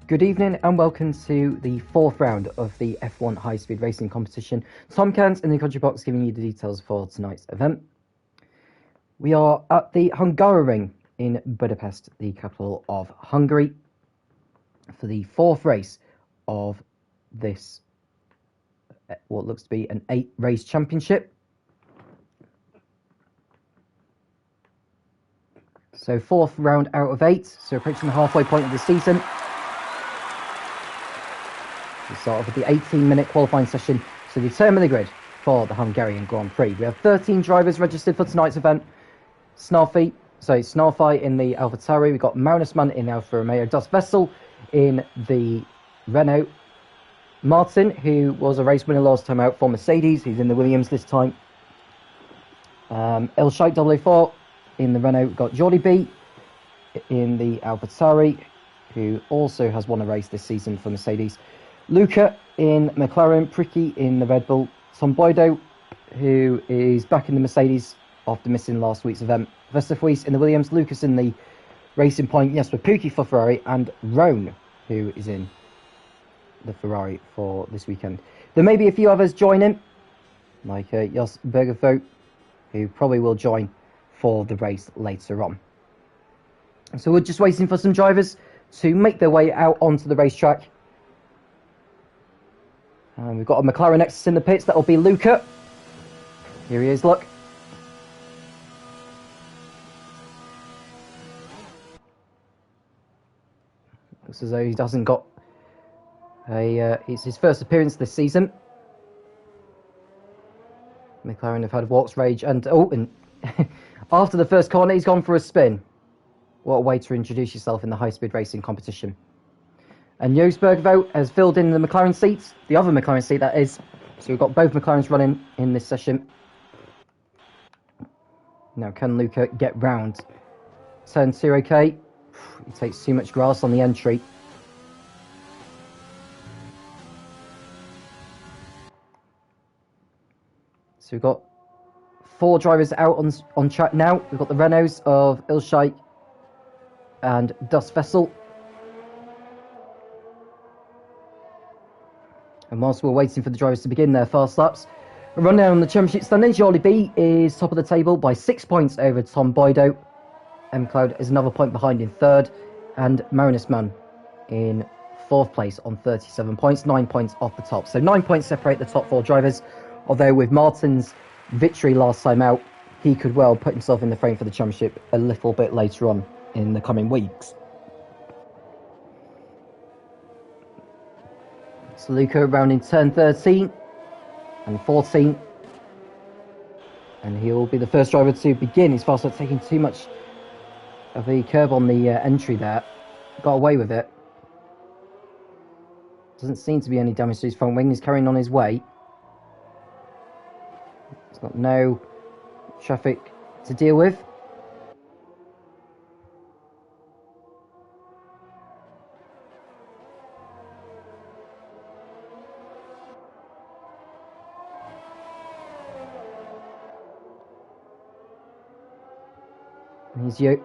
Good evening and welcome to the fourth round of the F1 high-speed racing competition. Tom Cairns in the country box giving you the details for tonight's event. We are at the Hungaroring in Budapest, the capital of Hungary, for the fourth race of this, what looks to be an 8-race championship. So fourth round out of 8, so approaching the halfway point of the season. We start off with the 18-minute qualifying session to determine the grid for the Hungarian Grand Prix. We have 13 drivers registered for tonight's event. Snarfi in the AlphaTauri. We've got Magnusman in the Alfa Romeo. Das Vessel in the Renault. Martin, who was a race winner last time out for Mercedes. He's in the Williams this time. El Sheikh 004 in the Renault. We've got Jordi B in the AlphaTauri, who also has won a race this season for Mercedes. Luca in McLaren, Pricky in the Red Bull, Tom Boydo, who is back in the Mercedes after missing last week's event, Vesterhuis in the Williams, Lucas in the Racing Point, Jesper Pukki for Ferrari, and Roan, who is in the Ferrari for this weekend. There may be a few others joining, like Jos Bergervoet, who probably will join for the race later on. So we're just waiting for some drivers to make their way out onto the racetrack. And we've got a McLaren next to us in the pits. That'll be Luca. Here he is, look. Looks as though he hasn't got it's his first appearance this season. McLaren have had walks rage and after the first corner he's gone for a spin. What a way to introduce yourself in the high-speed racing competition. And Jos Bergvoet has filled in the McLaren seats, the other McLaren seat that is. So we've got both McLarens running in this session. Now can Luca get round? Turn 2 okay. He takes too much grass on the entry. So we've got 4 drivers out on track now. We've got the Renaults of El Sheikh and Das Vessel. And whilst we're waiting for the drivers to begin their fast laps, a rundown on the championship standings. Jordi B is top of the table by 6 points over Tom Boydo. M Cloud is another point behind in third. And Magnusman in fourth place on 37 points, 9 points off the top. So 9 points separate the top 4 drivers. Although with Martin's victory last time out, he could well put himself in the frame for the championship a little bit later on in the coming weeks. So Luca around in turn 13 and 14. And he will be the first driver to begin. He's fast at taking too much of the curb on the entry there. Got away with it. Doesn't seem to be any damage to his front wing. He's carrying on his way. He's got no traffic to deal with.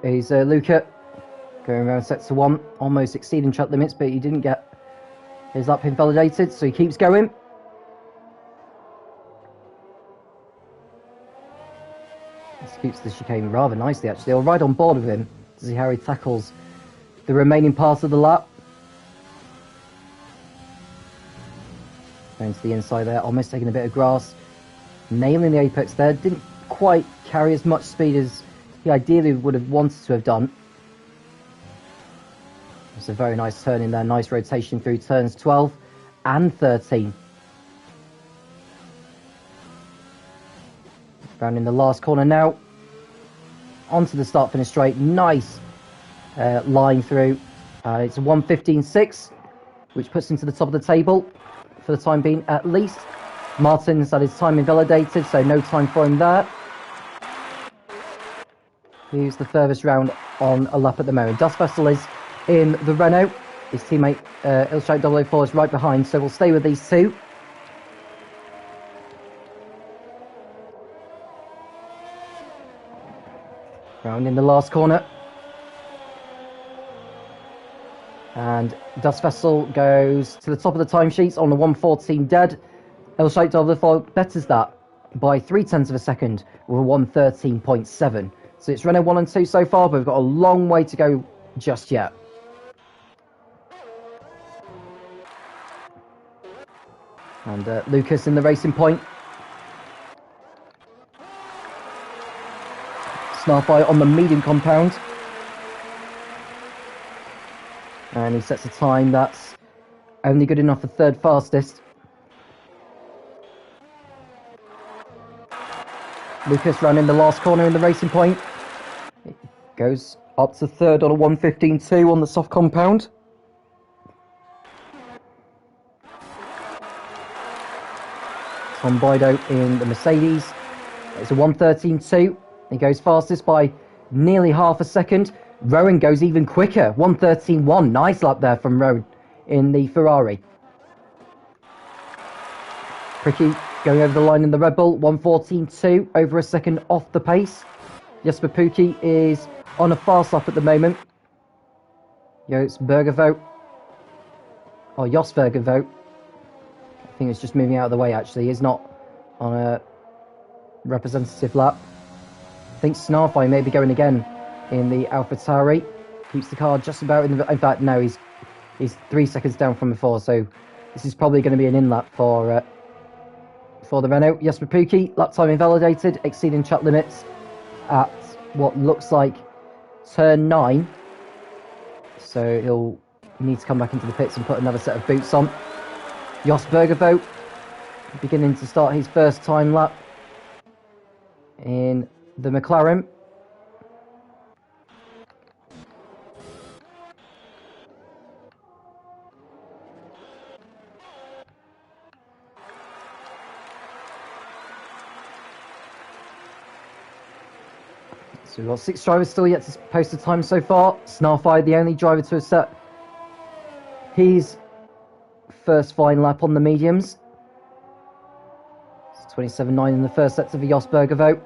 He's Luca going around sector 1, almost exceeding track limits, but he didn't get his lap invalidated, so he keeps going. Scoops the chicane rather nicely, actually. I'll ride on board with him to see how he tackles the remaining part of the lap. Going to the inside there, almost taking a bit of grass. Nailing the apex there. Didn't quite carry as much speed as he ideally would have wanted to have done. It's a very nice turn in there, nice rotation through turns 12 and 13. Round in the last corner now. Onto the start-finish straight, nice line through. It's a 1:15.6, which puts him to the top of the table for the time being at least. Martin's had his time invalidated, so no time for him there. He's the furthest round on a lap at the moment. Das Vessel is in the Renault. His teammate El Sheikh 004 is right behind, so we'll stay with these two. Round in the last corner. And Dust Vessel goes to the top of the timesheets on the 1:14 dead. L-shaped overflow betters that by 0.3 of a second with a 1:13.7. So it's Renault 1 and 2 so far, but we've got a long way to go just yet. And Lucas in the racing point. Snarfy on the medium compound. And he sets a time that's only good enough for third fastest. Lucas ran in the last corner in the racing point. It goes up to third on a 1:15.2 on the soft compound. Tom Boydo in the Mercedes. It's a 1:13.2. He goes fastest by nearly half a second. Rowan goes even quicker, 1:13.1. Nice lap there from Rowan in the Ferrari. Pricky going over the line in the Red Bull, 1:14.2, over a second off the pace. Jesper Pukki is on a fast lap at the moment. Jos Bergervoet. I think it's just moving out of the way actually. He's not on a representative lap. I think Snarfy may be going again in the AlphaTauri. Keeps the car just about in fact, no, he's 3 seconds down from before, so this is probably going to be an in lap for the Renault. Jesper Pukki, lap time invalidated, exceeding track limits at what looks like turn 9. So he'll need to come back into the pits and put another set of boots on. Jos Bergervoet beginning to start his first time lap in the McLaren. So we've got 6 drivers still yet to post a time so far. Snarfy, the only driver to have set his first fine lap on the mediums. It's 27.9 in the first set of Jos Bergervoet.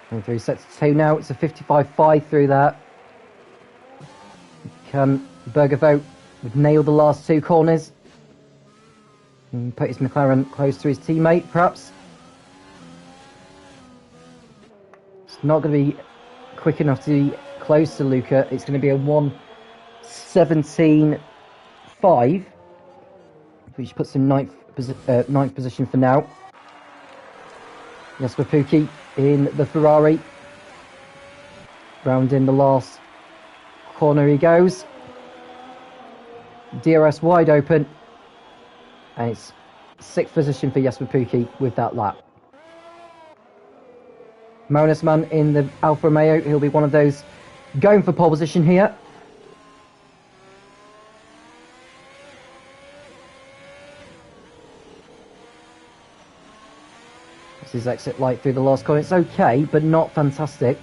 And through sets of 2 now, it's a 55.5 through that. Can Bergervoet nail the last 2 corners and put his McLaren close to his teammate, perhaps? It's not going to be quick enough to be close to Luca. It's going to be a 1:17.5, which puts him ninth position for now. Jesper Pukki in the Ferrari. Round in the last corner he goes. DRS wide open. And it's 6th position for Jesper Pukki with that lap. Magnusson in the Alfa Romeo. He'll be one of those going for pole position here. His exit light through the last corner. It's okay, but not fantastic.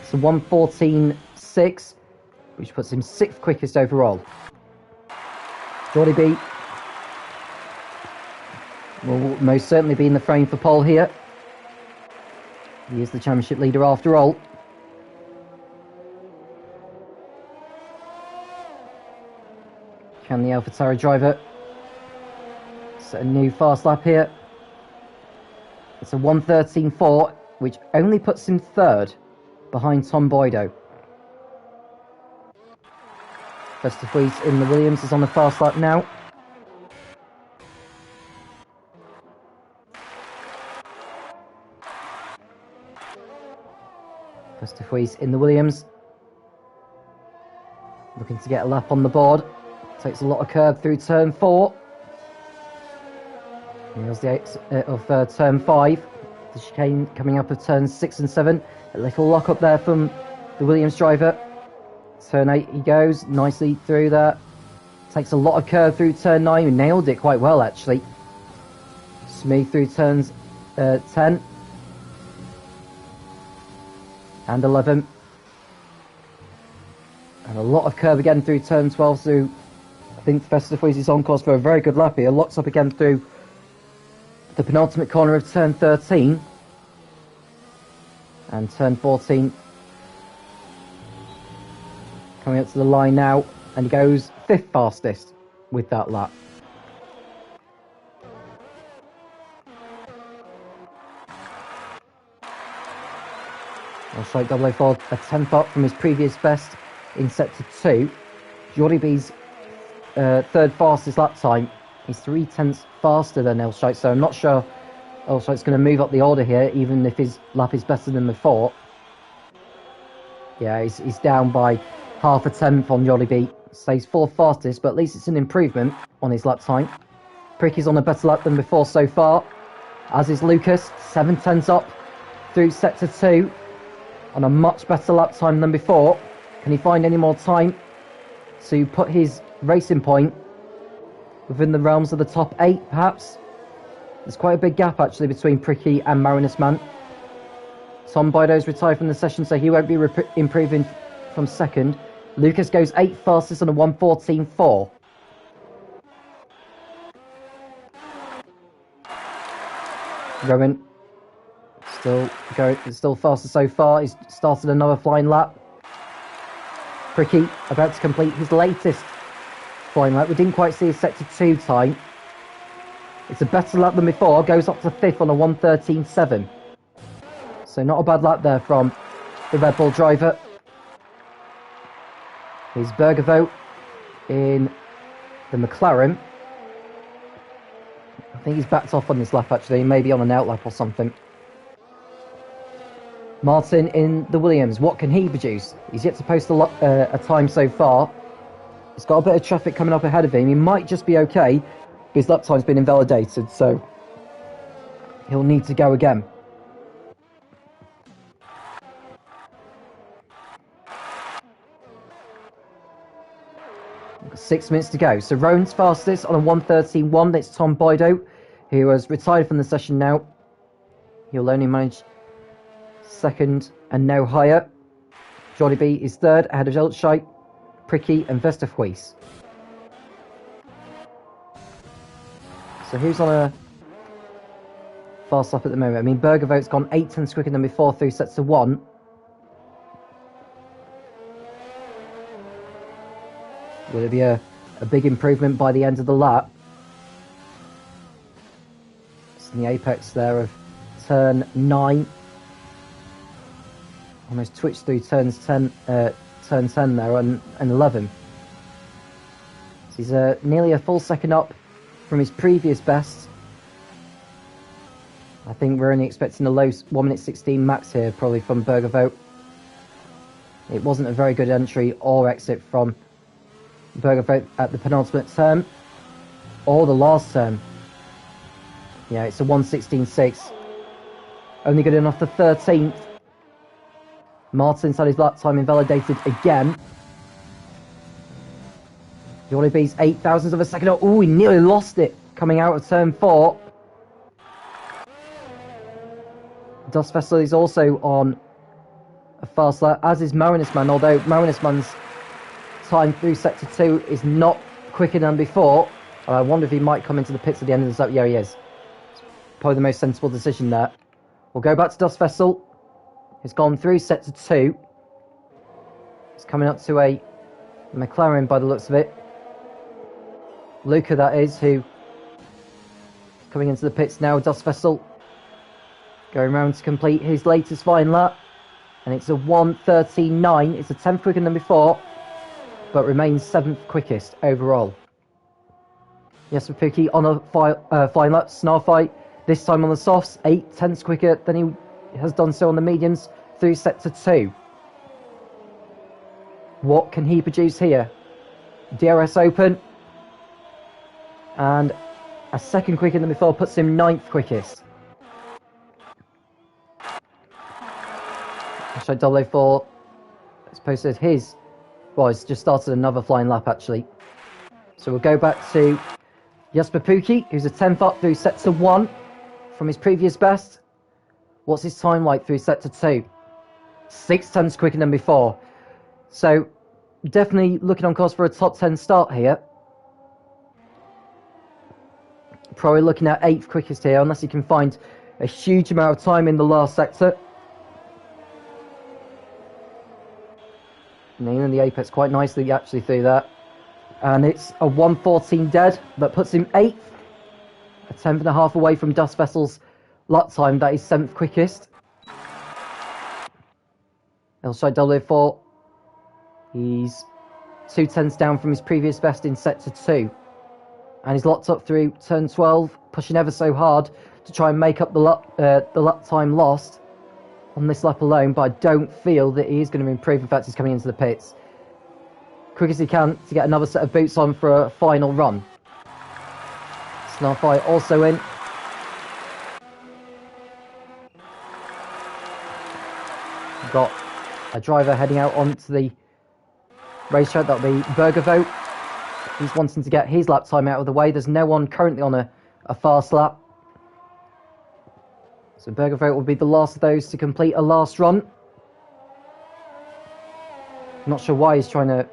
It's a 1:14.6, which puts him 6th quickest overall. Jordy B will most certainly be in the frame for pole here. He is the championship leader after all. Can the AlphaTauri driver set a new fast lap here? It's a 1:13.4, which only puts him 3rd behind Tom Boydo. Vesterfleet in the Williams is on the fast lap now. Vesterfleet in the Williams. Looking to get a lap on the board. Takes a lot of curb through turn 4. Here's the exit of turn 5. The chicane coming up of turns 6 and 7. A little lock up there from the Williams driver. Turn 8 he goes nicely through that. Takes a lot of curve through turn 9. He nailed it quite well actually. Smooth through turns 10 and 11. And a lot of curve again through turn 12, so I think Festive Wheeze is on course for a very good lap here. Locks up again through the penultimate corner of turn 13. And turn 14. Coming up to the line now, and he goes 5th fastest with that lap. Also, 004, a 10th up from his previous best in sector 2. Jordy B's 3rd fastest lap time. He's 3/10 faster than Elshite, so I'm not sure Elshite's going to move up the order here, even if his lap is better than before. Yeah, he's down by half a tenth on Jordy B. Stays 4th fastest, but at least it's an improvement on his lap time. Pricky's on a better lap than before so far, as is Lucas, 7/10 up through sector 2. On a much better lap time than before. Can he find any more time to put his racing point within the realms of the top 8, perhaps? There's quite a big gap, actually, between Pricky and Marinus Man. Tom Bido's retired from the session, so he won't be improving from 2nd. Lucas goes 8th fastest on a 1:14.4. Rowan still faster so far. He's started another flying lap. Pricky about to complete his latest flying lap. We didn't quite see his sector 2 time. It's a better lap than before. Goes up to 5th on a 1:13.7. So not a bad lap there from the Red Bull driver. Here's Bergervoet in the McLaren. I think he's backed off on this lap, actually. Maybe on an out lap or something. Martin in the Williams. What can he produce? He's yet to post a time so far. He's got a bit of traffic coming up ahead of him. He might just be okay, but his lap time's been invalidated, so he'll need to go again. We've got 6 minutes to go. So Rowan's fastest on a 1:13.1. That's Tom Bido, who has retired from the session now. He'll only manage 2nd and no higher. Jordy B is 3rd ahead of Elshite, Pricky and Vesterhuis. So who's on a fast lap at the moment? I mean, Bergervoet's gone 8/10 quicker than before through sector 1. Will it be a big improvement by the end of the lap? It's in the apex there of turn 9. Almost twitched through turn 10 there and 11. So he's nearly a full second up from his previous best. I think we're only expecting a low 1:16 max here, probably from Bergervoet. It wasn't a very good entry or exit from Bergervoet at the penultimate turn or the last turn. Yeah, it's a 1:16.6. Only good enough for 13th. Martin's had his lap time invalidated again. Jordy B's 8,000th of a second. Oh, he nearly lost it coming out of turn 4. Dust Vessel is also on a fast lap, as is Marinus Man, although Marinus Man's time through sector 2 is not quicker than before. And I wonder if he might come into the pits at the end of the lap. Yeah, he is. It's probably the most sensible decision there. We'll go back to Dust Vessel. He's gone through sector 2. He's coming up to a McLaren by the looks of it. Luca, that is, who is coming into the pits now. Dust Vessel going round to complete his latest flying lap. And it's a 1:13.9. It's a 10th quicker than before, but remains 7th quickest overall. Yes, Rapuki on a flying lap. Snarfight, this time on the softs, 8/10 quicker than he has done so on the mediums through sector 2. What can he produce here? DRS open. And a second quicker than before puts him 9th quickest. Hashtag 004 has posted his... Well, he's just started another flying lap, actually. So we'll go back to Jasper Pukki, who's a 10th up through sector 1. from his previous best. What's his time like through sector 2? 6 tenths quicker than before. So definitely looking on course for a top 10 start here. Probably looking at 8th quickest here, unless he can find a huge amount of time in the last sector. Nailing the apex quite nicely actually through that. And it's a 1:14 dead. That puts him 8th. A 10th and a half away from Dust Vessel's lap time. That is 7th quickest. Elside W4. He's 2 tenths down from his previous best in sector 2. And he's locked up through turn 12, pushing ever so hard to try and make up the lap time lost on this lap alone, but I don't feel that he is going to improve. In fact, he's coming into the pits quick as he can to get another set of boots on for a final run. Snarfire also in. We've got a driver heading out onto the racetrack. That'll be Bergervoet. He's wanting to get his lap time out of the way. There's no one currently on a fast lap. So Bergervoet will be the last of those to complete a last run. Not sure why he's trying to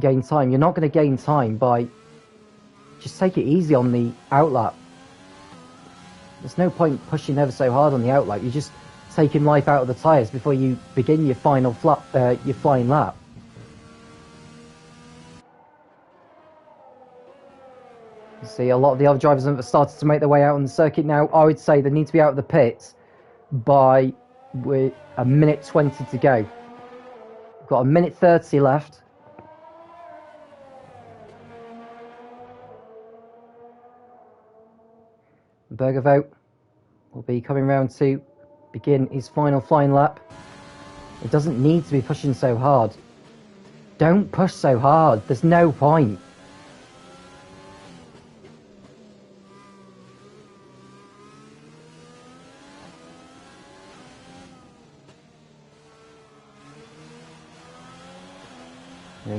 gain time. You're not going to gain time by... Just take it easy on the outlap. There's no point pushing ever so hard on the outlap. You're just taking life out of the tyres before you begin your final your flying lap. You see a lot of the other drivers have started to make their way out on the circuit now. I would say they need to be out of the pits by with a minute 20 to go. We've got a minute 30 left. Bergervoet will be coming round to begin his final flying lap. It doesn't need to be pushing so hard. Don't push so hard. There's no point.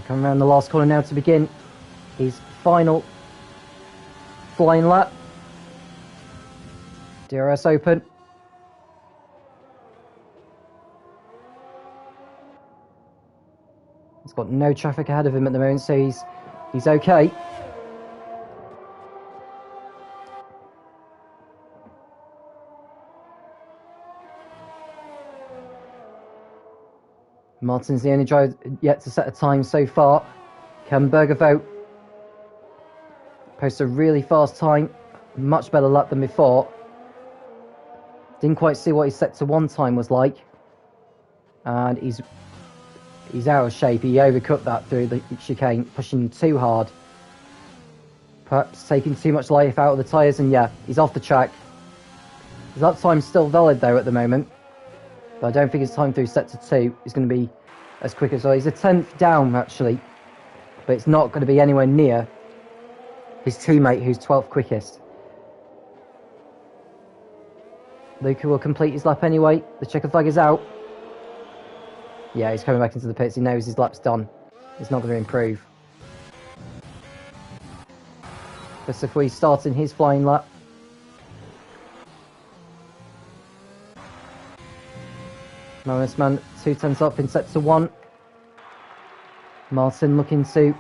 Coming around the last corner now to begin his final flying lap. DRS open. He's got no traffic ahead of him at the moment, so he's okay. Martin's the only driver yet to set a time so far. Can Bergervoet post a really fast time? Much better lap than before. Didn't quite see what his sector 1 time was like. And he's out of shape. He overcut that through the chicane, pushing too hard. Perhaps taking too much life out of the tyres, and yeah, he's off the track. His lap time's still valid though at the moment. But I don't think his time through sector 2 is going to be as quick as well. He's a 10th down, actually. But it's not going to be anywhere near his teammate, who's 12th quickest. Luca will complete his lap anyway. The checker flag is out. Yeah, he's coming back into the pits. He knows his lap's done. He's not going to improve. Christopher starting his flying lap. Marinus Man 2 tenths up in sector 1. Martin looking to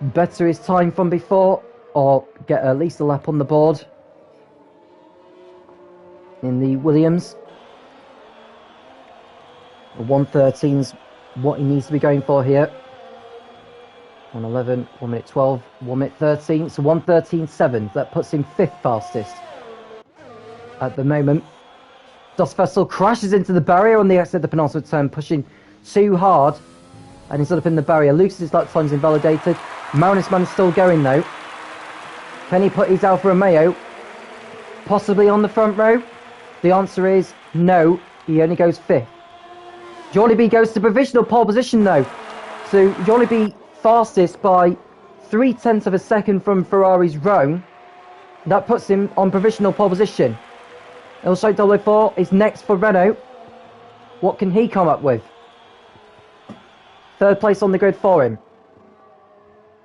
better his time from before, or get at least a lap on the board in the Williams. 1:13's what he needs to be going for here. 1:11, 1 minute 12, 1 minute 13. So 1:13.7. That puts him 5th fastest at the moment. Dust Vessel crashes into the barrier on the exit of the penultimate turn, pushing too hard, and he's up in the barrier. Lucas's lap time's invalidated. Marinus Man is still going though. Can he put his Alfa Romeo possibly on the front row? The answer is no. He only goes 5th. Jollibee goes to provisional pole position though. So Jollibee fastest by 3 tenths of a second from Ferrari's Rome. That puts him on provisional pole position. Also, W4 is next for Renault. What can he come up with? 3rd place on the grid for him.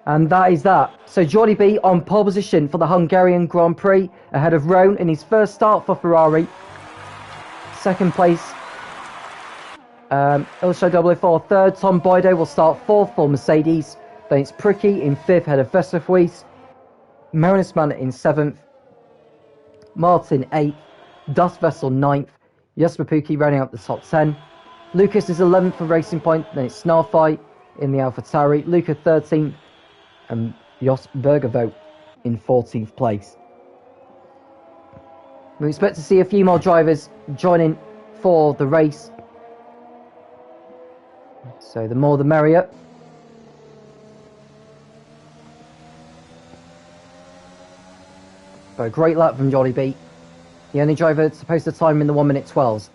And that is that. So Jordy B on pole position for the Hungarian Grand Prix ahead of Roan in his first start for Ferrari. Second place, Ilsha 004. Third, Tom Boydo will start fourth for Mercedes. Then it's Pricky in fifth ahead of Vesterhuis. Marinusman in seventh. Martin eighth. Dust Vessel ninth. Jasper Pukki rounding out the top 10. Lucas is 11th for Racing Point. Then it's Snarfy in the AlphaTauri. Luca 13th. And Jos Bergervoet in 14th place. We expect to see a few more drivers joining for the race. So the more the merrier. But a great lap from Jolly B. The only driver supposed to time in the 1:12.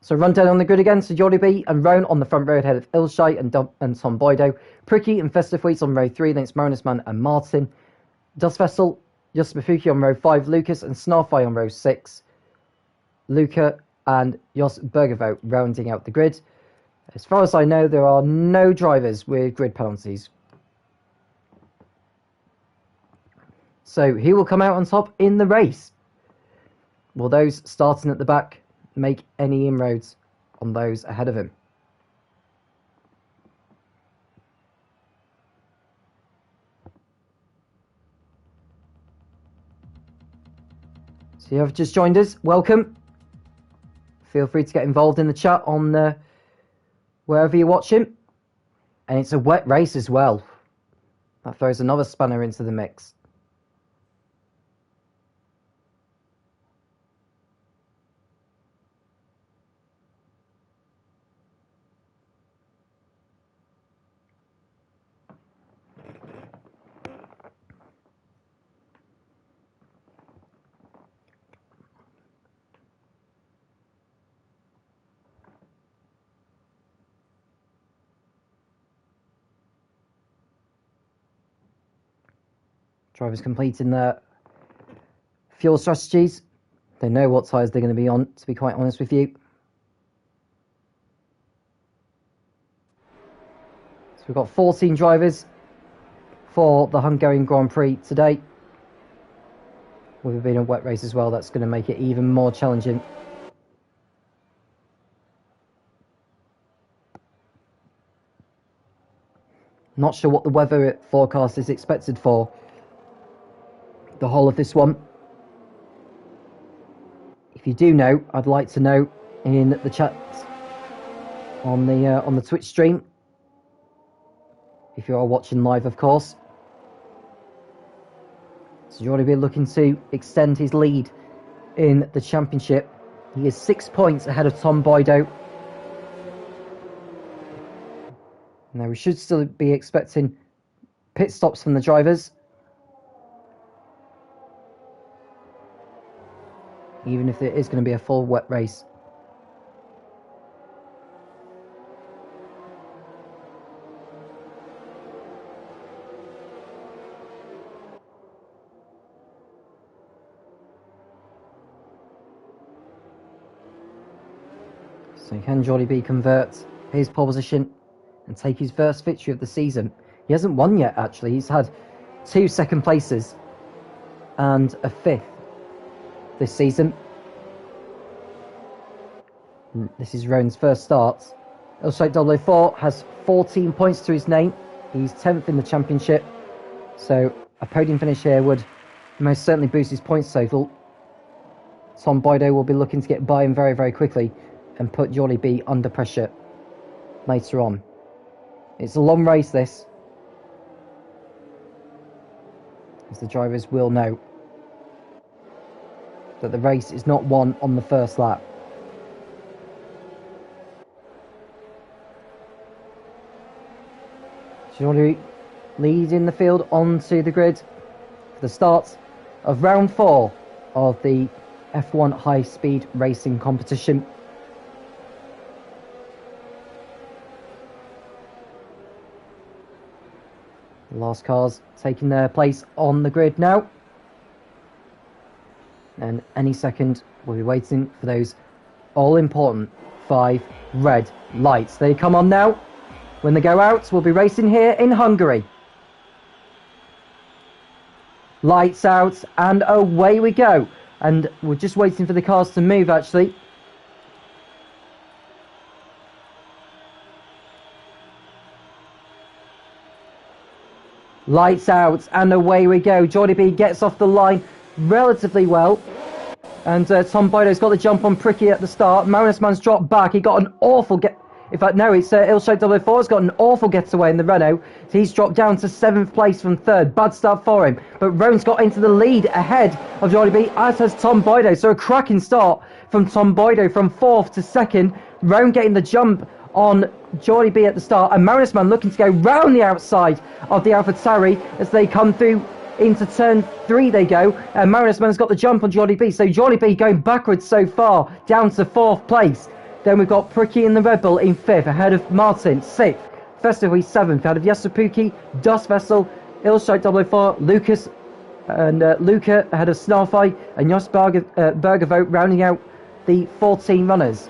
So run down on the grid again. So Jolly B and Roan on the front row ahead of Ilshai and Tom Boydo. Pricky and Vesterhuis on row 3. Then it's Marinusman and Martin. Dust Vessel, Jasper Pukki on row 5. Lucas and Snarfy on row 6. Luca and Jos Bergervoet rounding out the grid. As far as I know, there are no drivers with grid penalties. So he will come out on top in the race. Will those starting at the back make any inroads on those ahead of him? So you have just joined us, welcome. Feel free to get involved in the chat on wherever you're watching. And it's a wet race as well. That throws another spanner into the mix. Drivers completing their fuel strategies. They know what tyres they're going to be on, to be quite honest with you. So we've got 14 drivers for the Hungarian Grand Prix today. With it being a wet race as well, that's going to make it even more challenging. Not sure what the weather forecast is expected for the whole of this one. If you do know, I'd like to know in the chat on the Twitch stream. If you are watching live, of course. So Jordy B looking to extend his lead in the championship. He is 6 points ahead of Tom Boydo. Now we should still be expecting pit stops from the drivers. Even if it is going to be a full wet race. So can Jordy B convert his pole position and take his first victory of the season? He hasn't won yet, actually. He's had 2 second places and a 5th this season. This is Roan's first start. Ilshai 004 has 14 points to his name. He's 10th in the championship. So a podium finish here would most certainly boost his points total. Tom Boydo will be looking to get by him very, very quickly and put Jordy B under pressure later on. It's a long race, this, as the drivers will know that the race is not won on the first lap. Jordy leading the field onto the grid for the start of round 4 of the F1 high-speed racing competition. The last cars taking their place on the grid now. And any second we'll be waiting for those all-important 5 red lights. They come on now. When they go out, we'll be racing here in Hungary. Lights out, and away we go. And we're just waiting for the cars to move, actually. Lights out, and away we go. Jordy B gets off the line relatively well. And Tom Bido's got the jump on Pricky at the start. Marinus Man's dropped back. He got an awful get... In fact, no, it's Ilshade 004 has got an awful getaway in the Renault. So he's dropped down to 7th place from 3rd. Bad start for him. But Rowan's got into the lead ahead of Jordy B, as has Tom Bido. So a cracking start from Tom Bido from 4th to 2nd. Rowan getting the jump on Jordy B at the start. And Marinus Man looking to go round the outside of the AlphaTauri as they come through into turn 3 they go. And Marinus Man's got the jump on Jordy B. So Jordy B going backwards so far, down to 4th place. Then we've got Pricky in the Red Bull in 5th, ahead of Martin, 6th. Festival 7th, ahead of Yasapuki, Dust Vessel, Ilshite 004, Lucas, and Luca ahead of Snarfy, and Jos Bergervoet rounding out the 14 runners.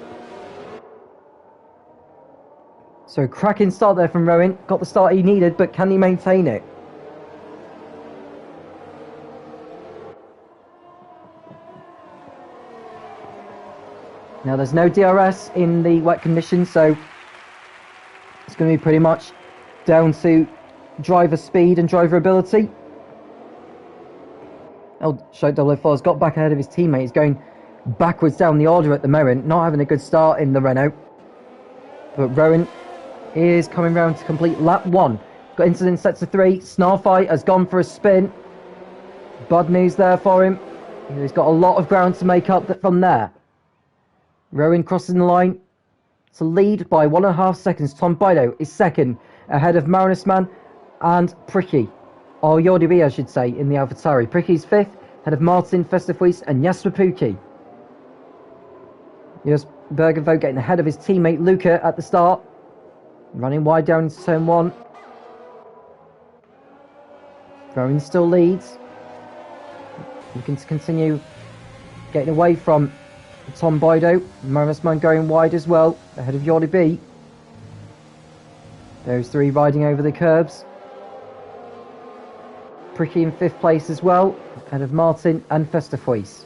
So cracking start there from Rowan. Got the start he needed, but can he maintain it? Now there's no DRS in the wet conditions, so it's going to be pretty much down to driver speed and driver ability. Shite 004 has got back ahead of his teammate. He's going backwards down the order at the moment, not having a good start in the Renault. But Rowan is coming round to complete lap 1. Got incident set to 3. Snarfy has gone for a spin. Bad news there for him. He's got a lot of ground to make up from there. Rowan crossing the line to lead by 1.5 seconds. Tom Bido is 2nd, ahead of Marinus Man and Pricky. Or Jordy B, I should say, in the AlphaTauri. Pricky's 5th, ahead of Martin, Festifuis and Jesper Puki. Jos Bergervoet getting ahead of his teammate Luca at the start. Running wide down into turn 1. Rowan still leads. Looking to continue getting away from Tom Bido. Marinus Man going wide as well, ahead of Jordy B. Those 3 riding over the curbs. Pricky in 5th place as well, ahead of Martin and Festifuis.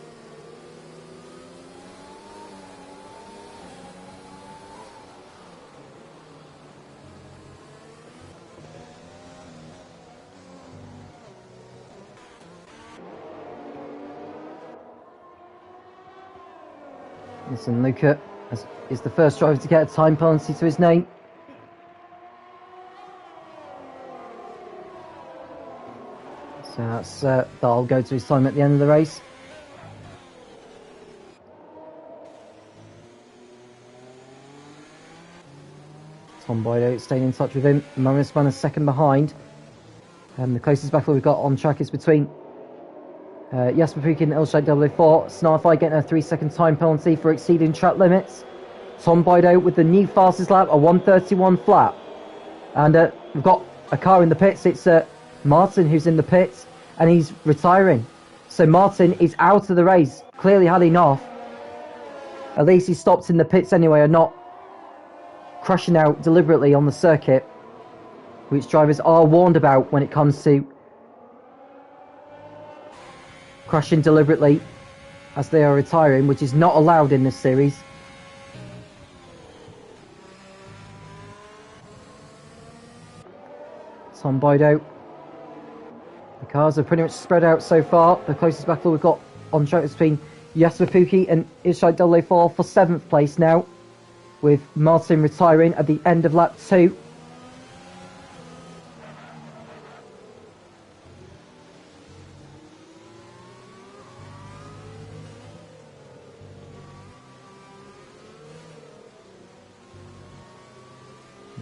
Listen, Luca is the first driver to get a time penalty to his name. So that'll go to his time at the end of the race. Tom Bido staying in touch with him. Marinus Man is 2nd behind. And the closest battle we've got on track is between Jesper Pukin and Ilshite 004. Snarfy getting a 3-second time penalty for exceeding track limits. Tom Bido with the new fastest lap, a 1:31 flat. And we've got a car in the pits. It's Martin who's in the pits, and he's retiring. So Martin is out of the race, clearly had enough. At least he stopped in the pits anyway and not crashing out deliberately on the circuit, which drivers are warned about when it comes to crashing deliberately as they are retiring, which is not allowed in this series. Tom Bido. The cars are pretty much spread out so far. The closest battle we've got on track is between Jesper Puki and Ilshite 004 for 7th place now, with Martin retiring at the end of lap 2.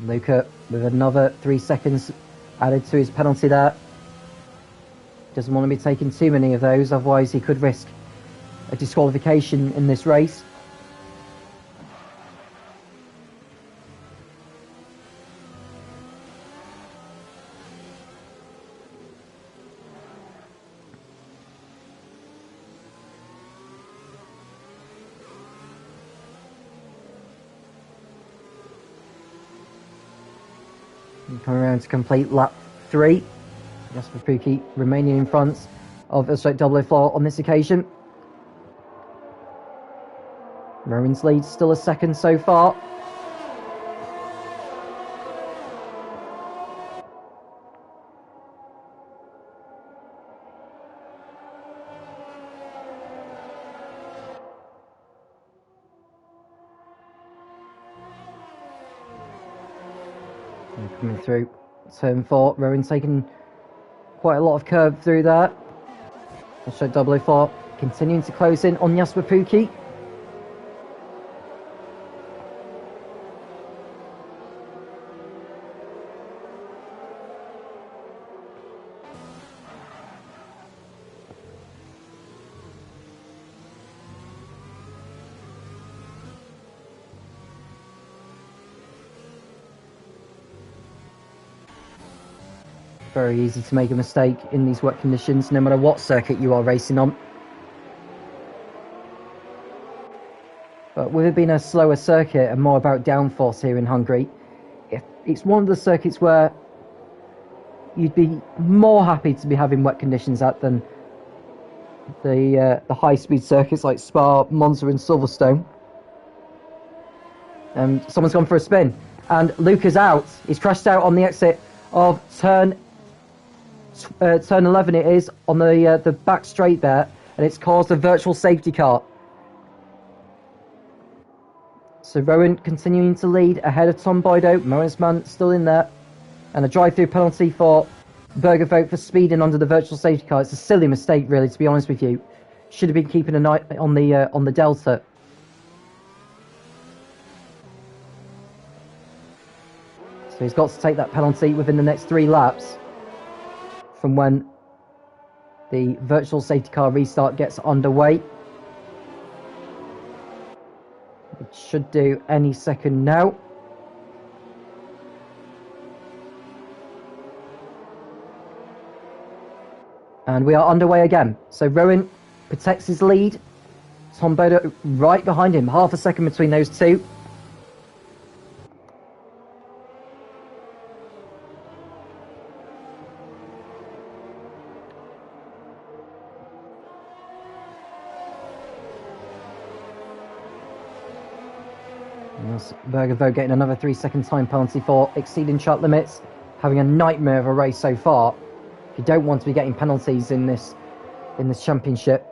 Luca with another 3 seconds added to his penalty there. Doesn't want to be taking too many of those, otherwise he could risk a disqualification in this race. Coming around to complete lap 3. Jasper Pookie remaining in front of Illustrate Double Floor on this occasion. Rowan's lead still a second so far. Coming through turn 4, Rowan taking quite a lot of curve through there. Illustrate Double Floor continuing to close in on Jasper Pookie. Very easy to make a mistake in these wet conditions, no matter what circuit you are racing on. But with it being a slower circuit and more about downforce here in Hungary, it's one of the circuits where you'd be more happy to be having wet conditions at than the high-speed circuits like Spa, Monza and Silverstone. Someone's gone for a spin, and Luca's out. He's crashed out on the exit of turn 11 it is, on the back straight there, and it's caused a virtual safety car. So Rowan continuing to lead ahead of Tom Boydo. Moensman still in there, and a drive-through penalty for Berger Vogt for speeding under the virtual safety car. It's a silly mistake, really, to be honest with you. Should have been keeping an eye on the delta. So he's got to take that penalty within the next 3 laps from when the virtual safety car restart gets underway. It should do any second now. And we are underway again. So Rowan protects his lead. Tom Boda right behind him, half a second between those two. Berger though getting another 3-second time penalty for exceeding track limits, having a nightmare of a race so far. You don't want to be getting penalties in this championship.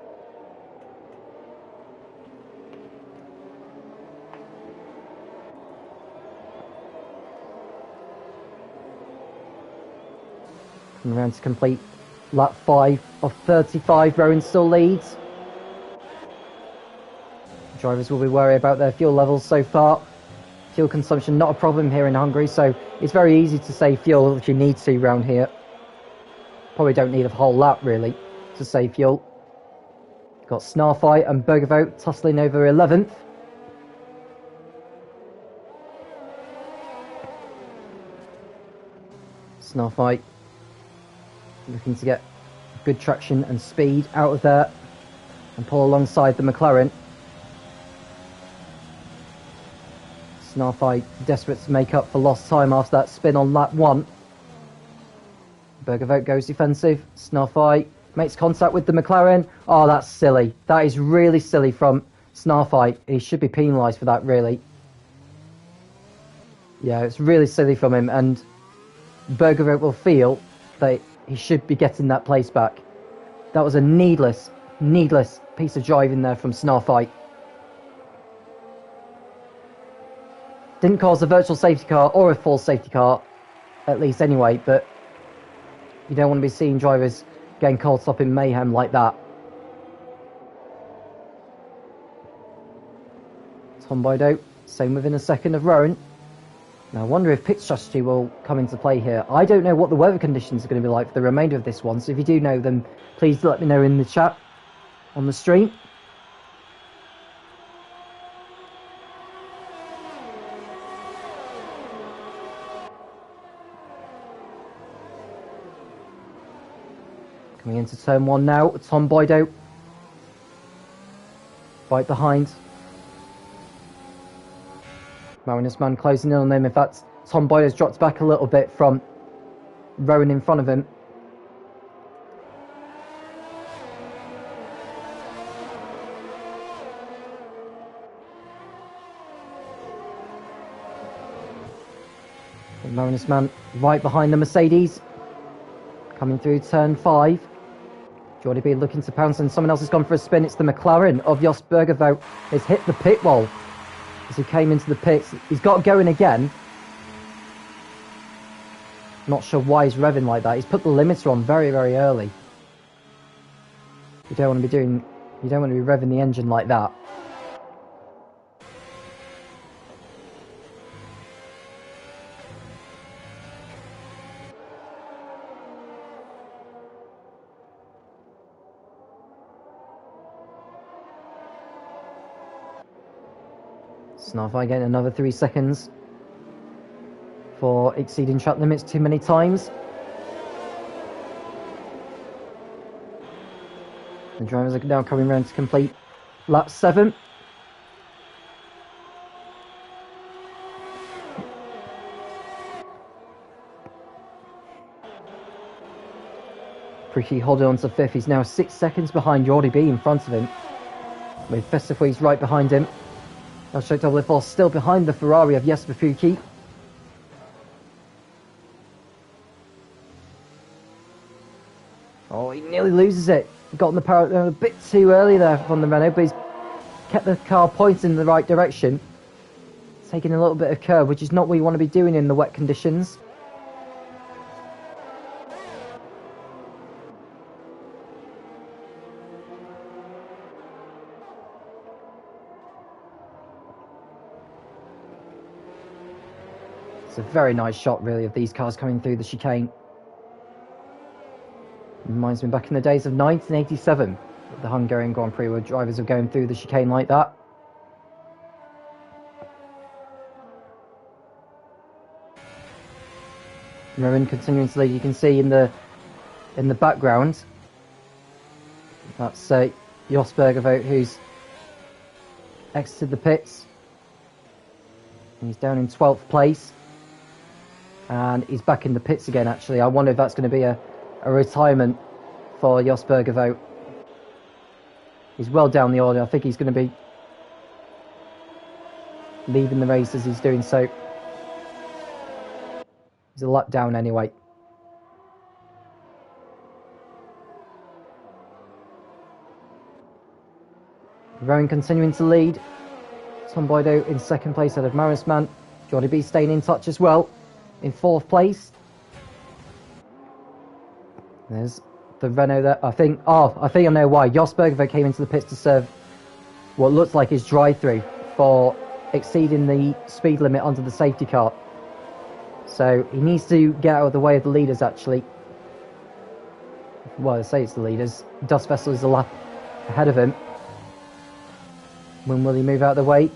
Coming around to complete lap 5 of 35, Rowan still leads. Drivers will be worried about their fuel levels so far. Fuel consumption not a problem here in Hungary, so it's very easy to save fuel if you need to round here. Probably don't need a whole lap really to save fuel. Got Snarfight and Bergervogt tussling over 11th. Snarfight looking to get good traction and speed out of there and pull alongside the McLaren. Snarfight desperate to make up for lost time after that spin on lap 1. Bergervogt goes defensive. Snarfight makes contact with the McLaren. Oh, that's silly. That is really silly from Snarfight. He should be penalised for that, really. Yeah, it's really silly from him, and Bergervogt will feel that he should be getting that place back. That was a needless piece of driving there from Snarfight. Didn't cause a virtual safety car or a full safety car, at least anyway, but you don't want to be seeing drivers getting caught up in mayhem like that. Tom Boydo, same within a second of Rowan. Now I wonder if pit strategy will come into play here. I don't know what the weather conditions are going to be like for the remainder of this one, so if you do know them, please let me know in the chat on the stream. Coming into turn 1 now, Tom Boydo right behind. Marinus Man closing in on him. In fact, Tom Boyd has dropped back a little bit from Rowan in front of him. Marinus man right behind the Mercedes. Coming through turn 5. Jordy B looking to pounce, and someone else has gone for a spin. It's the McLaren of Jos Bergervout. Has hit the pit wall as he came into the pits. He's got going again. Not sure why he's revving like that. He's put the limiter on very, very early. You don't want to be revving the engine like that. Snarfy getting another 3 seconds for exceeding track limits too many times. The drivers are now coming around to complete lap 7. Pricky holding on to 5th. He's now 6 seconds behind Jordy B in front of him, with Festifuis right behind him. Elstrike 004 still behind the Ferrari of Jesper Pukki. Oh, he nearly loses it. Got in the power a bit too early there from the Renault, but he's kept the car pointing in the right direction. Taking a little bit of curve, which is not what you want to be doing in the wet conditions. It's a very nice shot, really, of these cars coming through the chicane. Reminds me back in the days of 1987, the Hungarian Grand Prix, where drivers are going through the chicane like that. Rowan continuing to lead. You can see in the background, that's Jos Bergervout, who's exited the pits. And he's down in 12th place. And he's back in the pits again, actually. I wonder if that's going to be a retirement for Jos Bergervout. He's well down the order. I think he's going to be leaving the race as he's doing so. He's a lap down anyway. Rowan continuing to lead. Tom Boydo in 2nd place out of Marisman. Jordy B staying in touch as well in 4th place. There's the Renault there. I think I know why. Jos Bergervout came into the pits to serve what looks like his drive-through for exceeding the speed limit under the safety car. So he needs to get out of the way of the leaders, actually. Well, I say it's the leaders. Dust Vessel is a lap ahead of him. When will he move out of the way?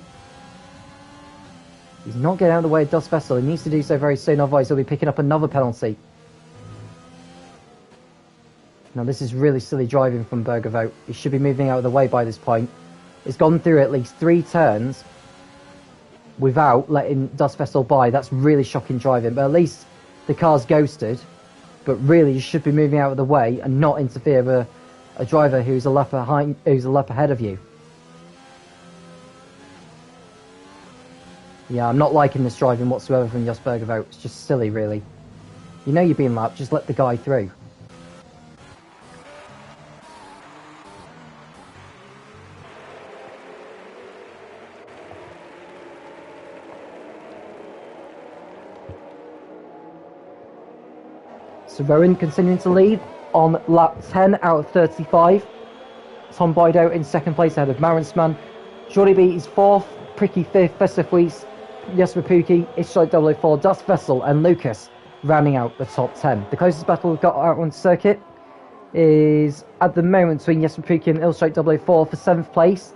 He's not getting out of the way of Dust Vessel. He needs to do so very soon, otherwise he'll be picking up another penalty. Now this is really silly driving from Bergervout. He should be moving out of the way by this point. He's gone through at least 3 turns without letting Dust Vessel by. That's really shocking driving, but at least the car's ghosted. But really, you should be moving out of the way and not interfere with a driver who's a lap ahead of you. Yeah, I'm not liking this driving whatsoever from Jos Bergervout. It's just silly, really. You know you're being lapped, just let the guy through. So Rowan continuing to lead on lap 10 out of 35. Tom Boydo in 2nd place ahead of Marinsman. Jordy B is 4th, Pricky 5th, Festifuis, Jesper Pukki, Elstrike 004, Dust Vessel and Lucas rounding out the top 10. The closest battle we've got out on circuit is at the moment between Jesper Pukki and Elstrike 004 for 7th place.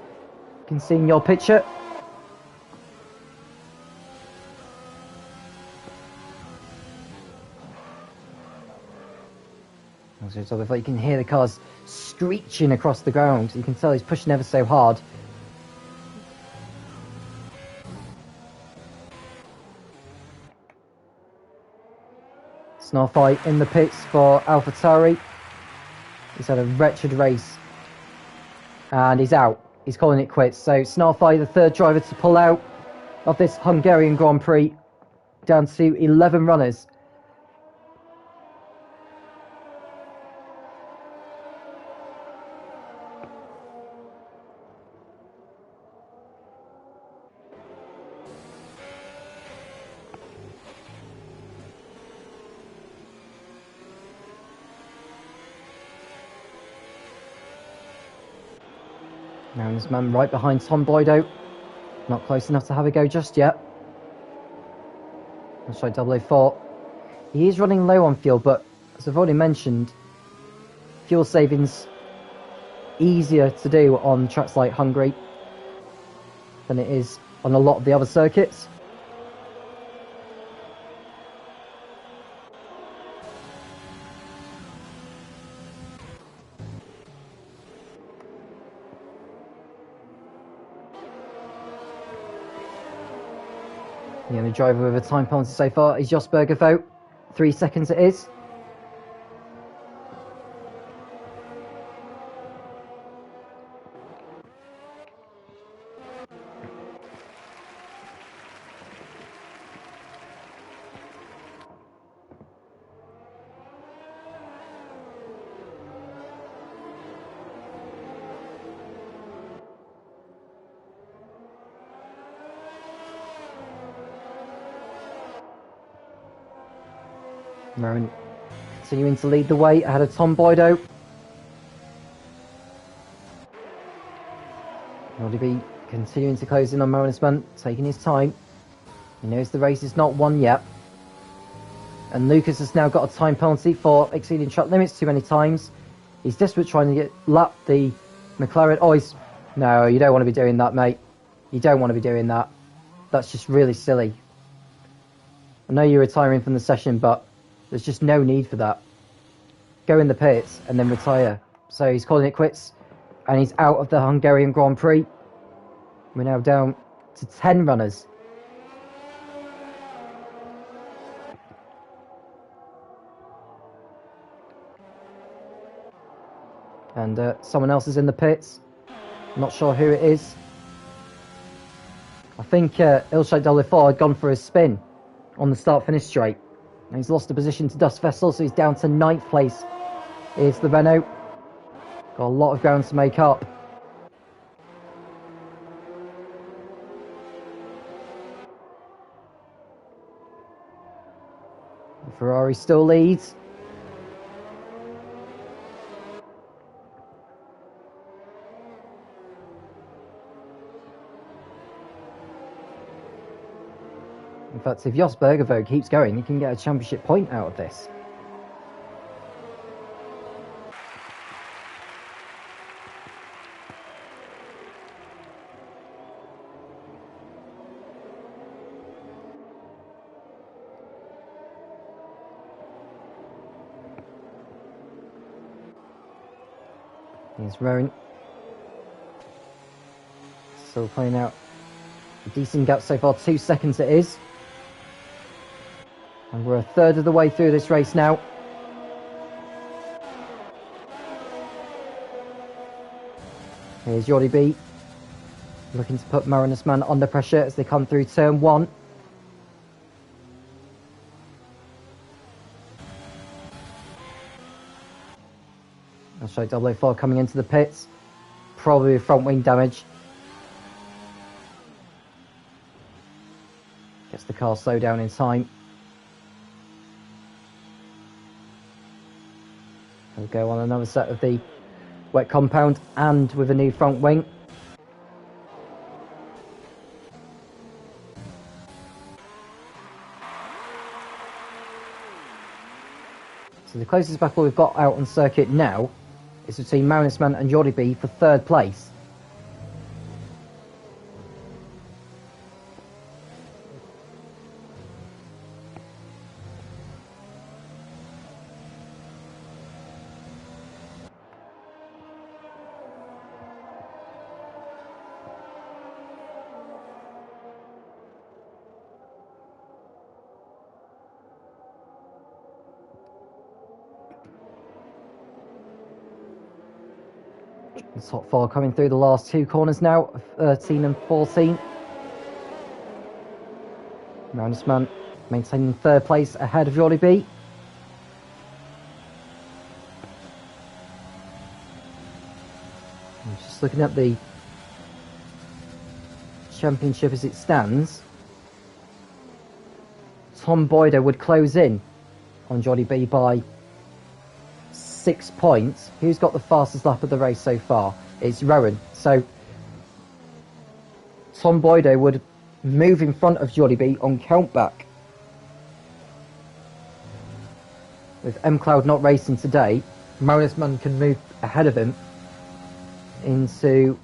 You can see in your picture. So you can hear the cars screeching across the ground. You can tell he's pushing ever so hard. Snarfy in the pits for AlphaTauri. He's had a wretched race. And he's out. He's calling it quits. So Snarfy, the third driver to pull out of this Hungarian Grand Prix, down to 11 runners. Mariners man right behind Tom Boydo. Not close enough to have a go just yet. I'll show 004. He is running low on fuel, but as I've already mentioned, fuel savings easier to do on tracks like Hungary than it is on a lot of the other circuits. The only driver with a time penalty so far is Jos Bergervoet. 3 seconds it is. Marin continuing to lead the way ahead of Tom Boydo. LDB continuing to close in on Marinusman, taking his time. He knows the race is not won yet. And Lucas has now got a time penalty for exceeding track limits too many times. He's desperate trying to lap the McLaren. Oh, no, you don't want to be doing that, mate. You don't want to be doing that. That's just really silly. I know you're retiring from the session, but there's just no need for that. Go in the pits and then retire. So he's calling it quits. And he's out of the Hungarian Grand Prix. We're now down to 10 runners. And someone else is in the pits. Not sure who it is. I think Ilshak Dolifor had gone for a spin on the start-finish straight. And he's lost a position to Dust Vessel, so he's down to 9th place. Here's the Renault. Got a lot of ground to make up. The Ferrari still leads. In fact, if Jos Bergervoet keeps going, he can get a championship point out of this. Here's Rowan. Still playing out a decent gap so far, 2 seconds it is. And we're a third of the way through this race now. Here's Jordi B. Looking to put Marinusman under pressure as they come through turn 1. I'll show 004 coming into the pits. Probably with front wing damage. Gets the car slowed down in time. We'll go on another set of the wet compound and with a new front wing. So the closest battle we've got out on circuit now is between Marinusman and Jordi B for 3rd place. The top four coming through the last two corners now, 13 and 14. Magnusman maintaining third place ahead of Jordi B. I'm just looking at the championship as it stands. Tom Boyder would close in on Jordi B by 6 points. Who's got the fastest lap of the race so far? It's Rowan. So Tom Boyder would move in front of Jordi B on countback. With M Cloud not racing today, Magnusman can move ahead of him into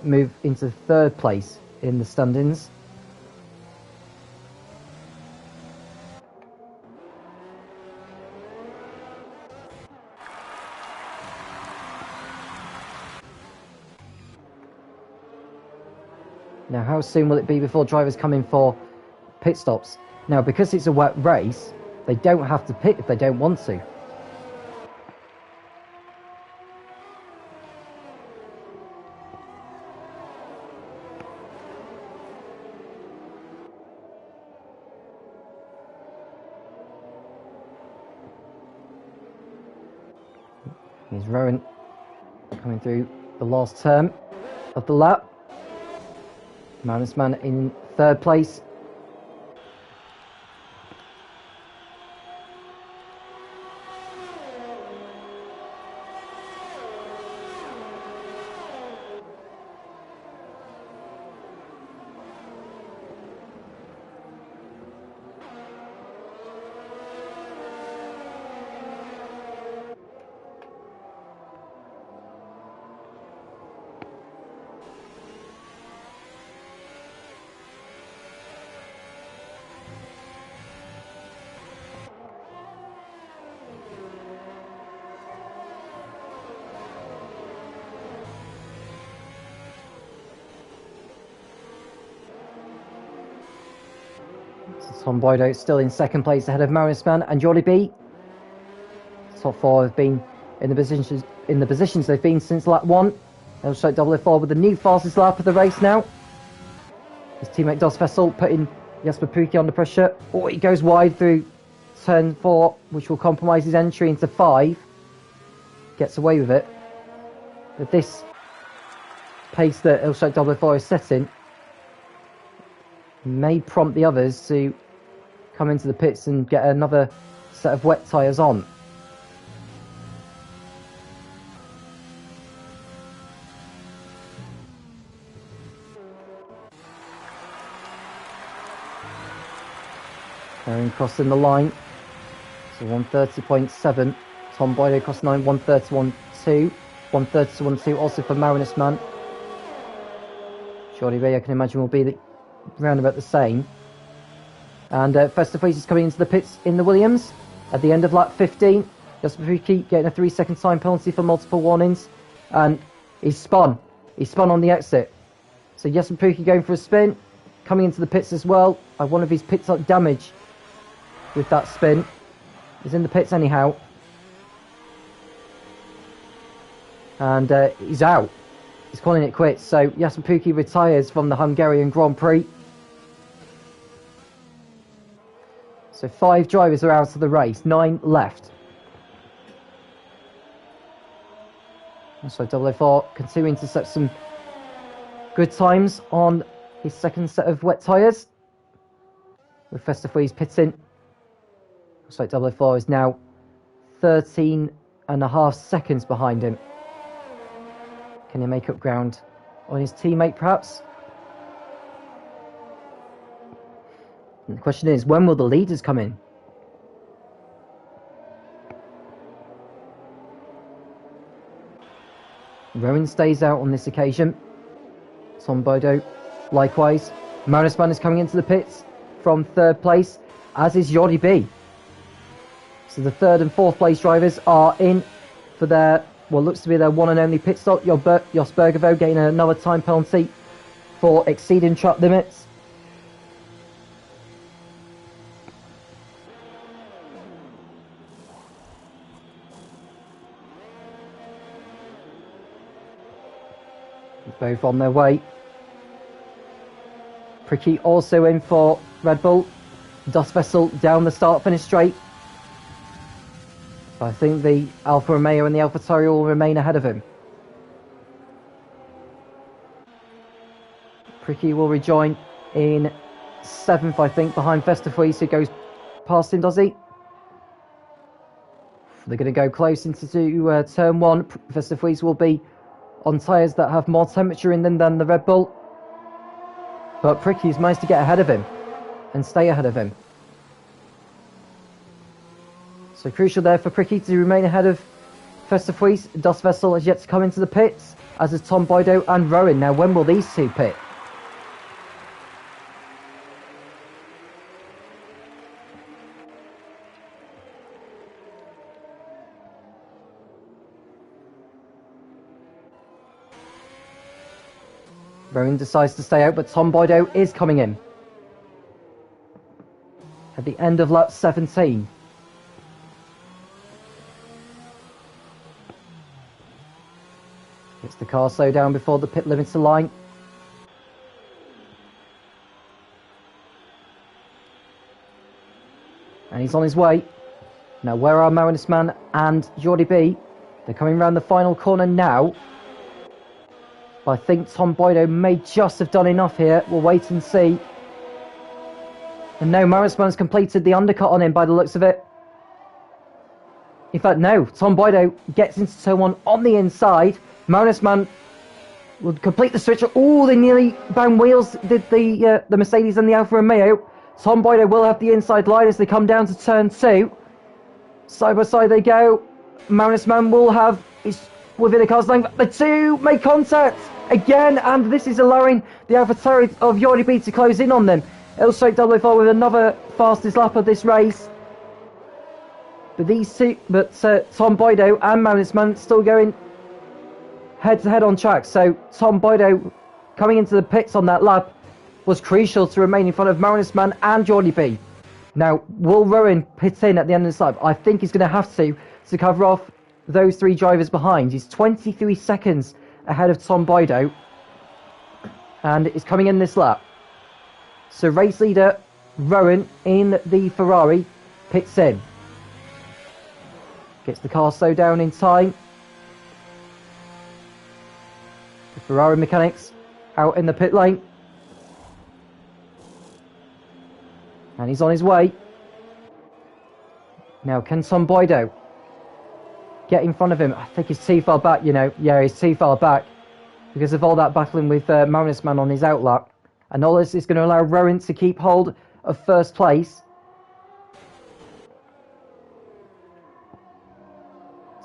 move into third place in the standings. Now, how soon will it be before drivers come in for pit stops? Now, because it's a wet race, they don't have to pit if they don't want to. Here's Rowan coming through the last turn of the lap. Magnusman in third place. Tom Boydo still in second place ahead of Magnusman and Jordi B. Top four have been in the positions they've been since lap 1. They'll show double four with the new fastest lap of the race now. His teammate Dos Vessel putting Jasper Puki under pressure. Oh, he goes wide through turn 4, which will compromise his entry into 5. Gets away with it. But this pace that Ilshak double four is setting may prompt the others to come into the pits and get another set of wet tyres on. Aaron crossing the line. So 130.7. Tom Boydo crossing the line, 131.2. 130.12 also for Magnusman. Jordi B, I can imagine, will be round about the same. And Festa Fries is coming into the pits in the Williams at the end of lap 15. Jasper Puki getting a 3-second time penalty for multiple warnings. And he's spun. He spun on the exit. So Jasper Puki going for a spin. Coming into the pits as well. One of his pits up damage with that spin. He's in the pits anyhow. And he's out. He's calling it quits. So Jasper Puki retires from the Hungarian Grand Prix. So 5 drivers are out of the race, 9 left. So 004 continuing to set some good times on his second set of wet tyres. With Festa Fries pitting. So 004 is now 13.5 seconds behind him. Can he make up ground on his teammate perhaps? And the question is, when will the leaders come in? Rowan stays out on this occasion. Tom Boydo, likewise. Magnusman is coming into the pits from third place, as is Jordi B. So the third and fourth place drivers are in for their, what looks to be their one and only pit stop. Jos Bergevo getting another time penalty for exceeding track limits. Both on their way. Pricky also in for Red Bull. Dust Vessel down the start-finish straight. So I think the Alfa Romeo and the AlphaTauri will remain ahead of him. Pricky will rejoin in 7th, I think, behind Vesterhuis, who goes past him, does he? They're going to go close into turn 1. Vesterhuis will be on tyres that have more temperature in them than the Red Bull. But Pricky's managed to get ahead of him and stay ahead of him. So crucial there for Pricky to remain ahead of Vesterhuis. Dust Vessel has yet to come into the pits, as is Tom Boydo and Rowan. Now, when will these two pit? Rowan decides to stay out, but Tom Boydo is coming in at the end of lap 17. Gets the car slow down before the pit limiter line. And he's on his way. Now, where are Marinus Man and Jordy B? They're coming around the final corner now. But I think Tom Boydo may just have done enough here. We'll wait and see. And no, Marinus Man's completed the undercut on him by the looks of it. In fact, no. Tom Boydo gets into turn 1 on the inside. Marinus Man will complete the switch. Oh, they nearly banged wheels, did the Mercedes and the Alfa Romeo. Tom Boydo will have the inside line as they come down to turn 2. Side by side they go. Marinus Man will have his within a car's length. The two make contact again, and this is allowing the AlphaTauri of Jordy B to close in on them. Illustrate W4 with another fastest lap of this race. But Tom Boydo and Marinus Man still going head to head on track. So Tom Boydo coming into the pits on that lap was crucial to remain in front of Marinus Man and Jordy B. Now, will Rowan pit in at the end of this lap? I think he's going to have to cover off those three drivers behind. He's 23 seconds ahead of Tom Boydo and is coming in this lap. So race leader Rowan in the Ferrari pits in. Gets the car slowed down in time. The Ferrari mechanics out in the pit lane. And he's on his way. Now, can Tom Boydo get in front of him? I think he's too far back, you know. Yeah, he's too far back because of all that battling with Marinus Man on his outlap. And all this is going to allow Rowan to keep hold of first place.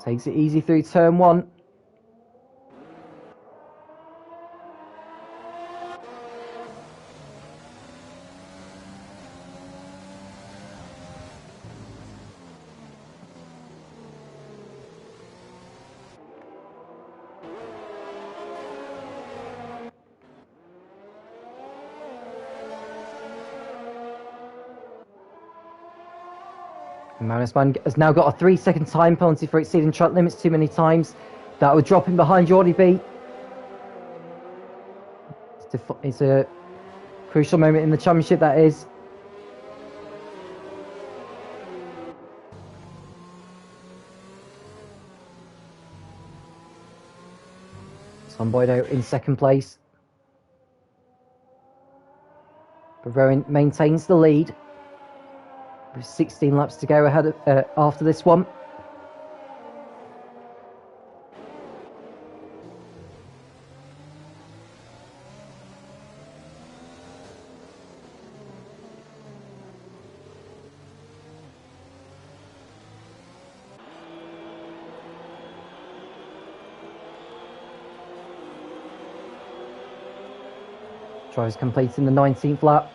Takes it easy through turn 1. Marinus Man has now got a 3-second time penalty for exceeding track limits too many times. That would drop him behind Jordy B. It's a crucial moment in the championship, that is. Tom Boydo in second place. But Rowan maintains the lead. With 16 laps to go ahead after this one. Drives completing the 19th lap.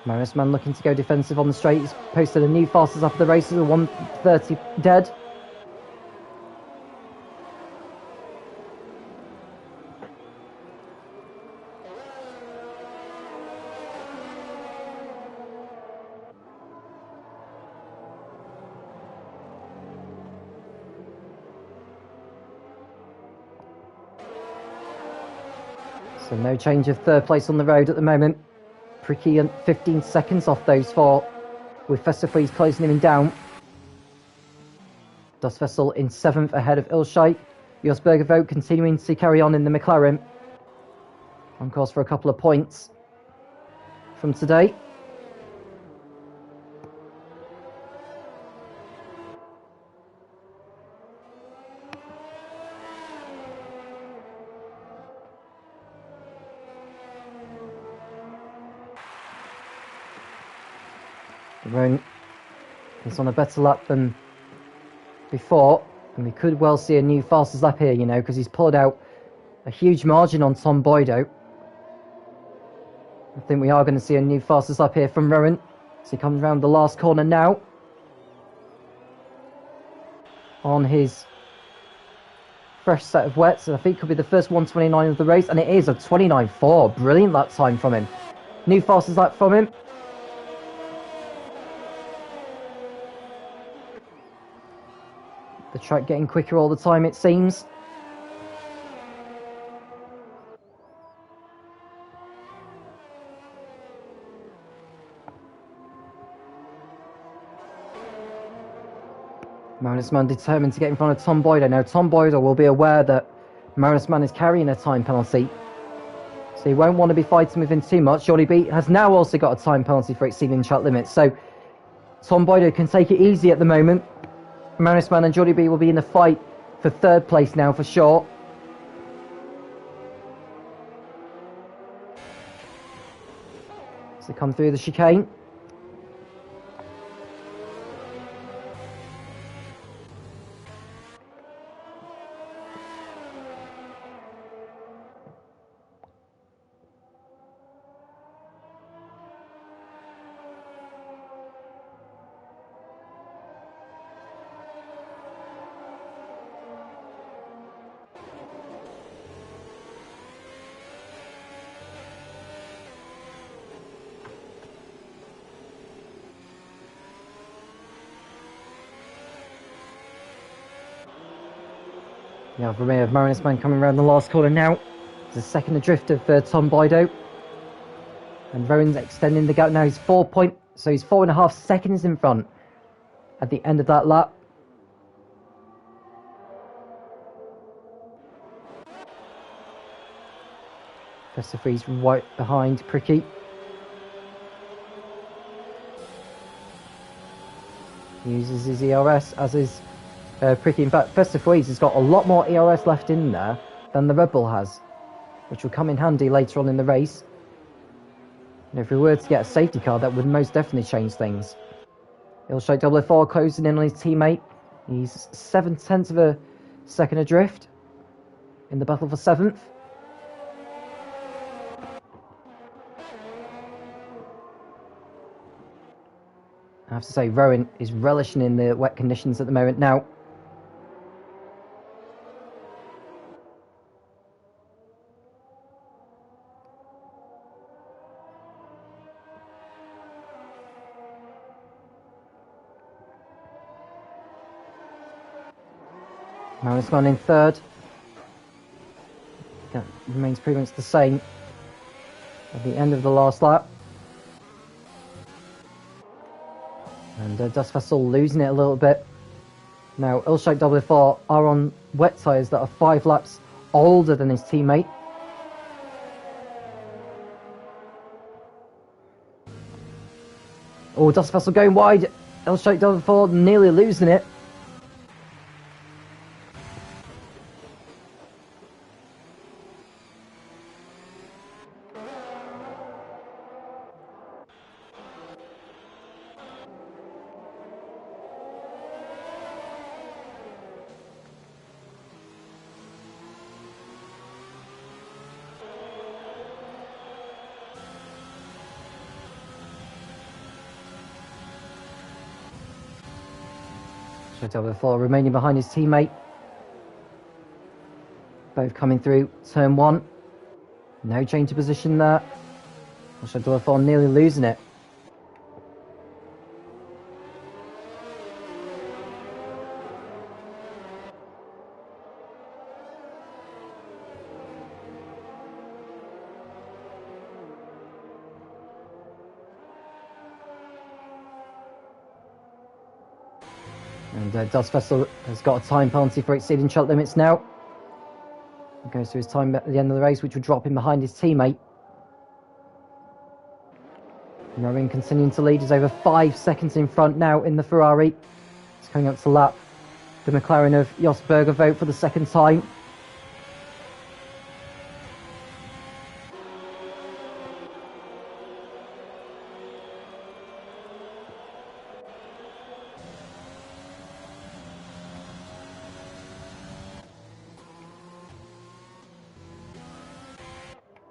Marinus Man looking to go defensive on the straight. He's posted a new fastest lap of the race at a 1:30 dead. So no change of third place on the road at the moment. Pricky and 15 seconds off those four, with Festifreeze closing him down. Das Vessel in 7th ahead of Ilshite. Josberger Vogt continuing to carry on in the McLaren. On course for a couple of points from today. Rowan is on a better lap than before, and we could well see a new fastest lap here, you know, because he's pulled out a huge margin on Tom Boydo. I think we are going to see a new fastest lap here from Rowan as he comes around the last corner now on his fresh set of wets. I think it could be the first 129 of the race, and it is a 29.4. Brilliant lap time from him. New fastest lap from him. The track getting quicker all the time, it seems. Marinus Mann determined to get in front of Tom Boydo. Now Tom Boydo will be aware that Marinus Mann is carrying a time penalty, so he won't want to be fighting with him too much. Jordy B has now also got a time penalty for exceeding track limits, so Tom Boydo can take it easy at the moment. Marinus Mann and Jordy B will be in the fight for third place now for sure. As they come through the chicane. Yeah, Vermeer of Marinus Mann coming around the last corner now. It's a second adrift of Tom Boydo. And Rowan's extending the gap now. He's 4.5 seconds in front at the end of that lap. Festifreeze right behind Pricky. He uses his ERS as his Pricky. In fact, Festifreeze has got a lot more ERS left in there than the Red Bull has, which will come in handy later on in the race. And if we were to get a safety car, that would most definitely change things. Ilshake 004 closing in on his teammate. He's 0.7 of a second adrift in the battle for 7th. I have to say, Rowan is relishing in the wet conditions at the moment now. Marinus Mann in third. That remains pretty much the same at the end of the last lap. And Das Vessel losing it a little bit. Now, Ilshake 004 are on wet tyres that are 5 laps older than his teammate. Oh, Das Vessel going wide. Ilshake 004 nearly losing it. Ilshake 004 remaining behind his teammate. Both coming through turn 1. No change of position there. Ilshake 004 nearly losing it. And Das Vessel has got a time penalty for exceeding track limits now. He goes through his time at the end of the race, which would drop him behind his teammate. Rowan continuing to lead, is over 5 seconds in front now in the Ferrari. He's coming up to lap the McLaren of Jos Bergervoet for the second time.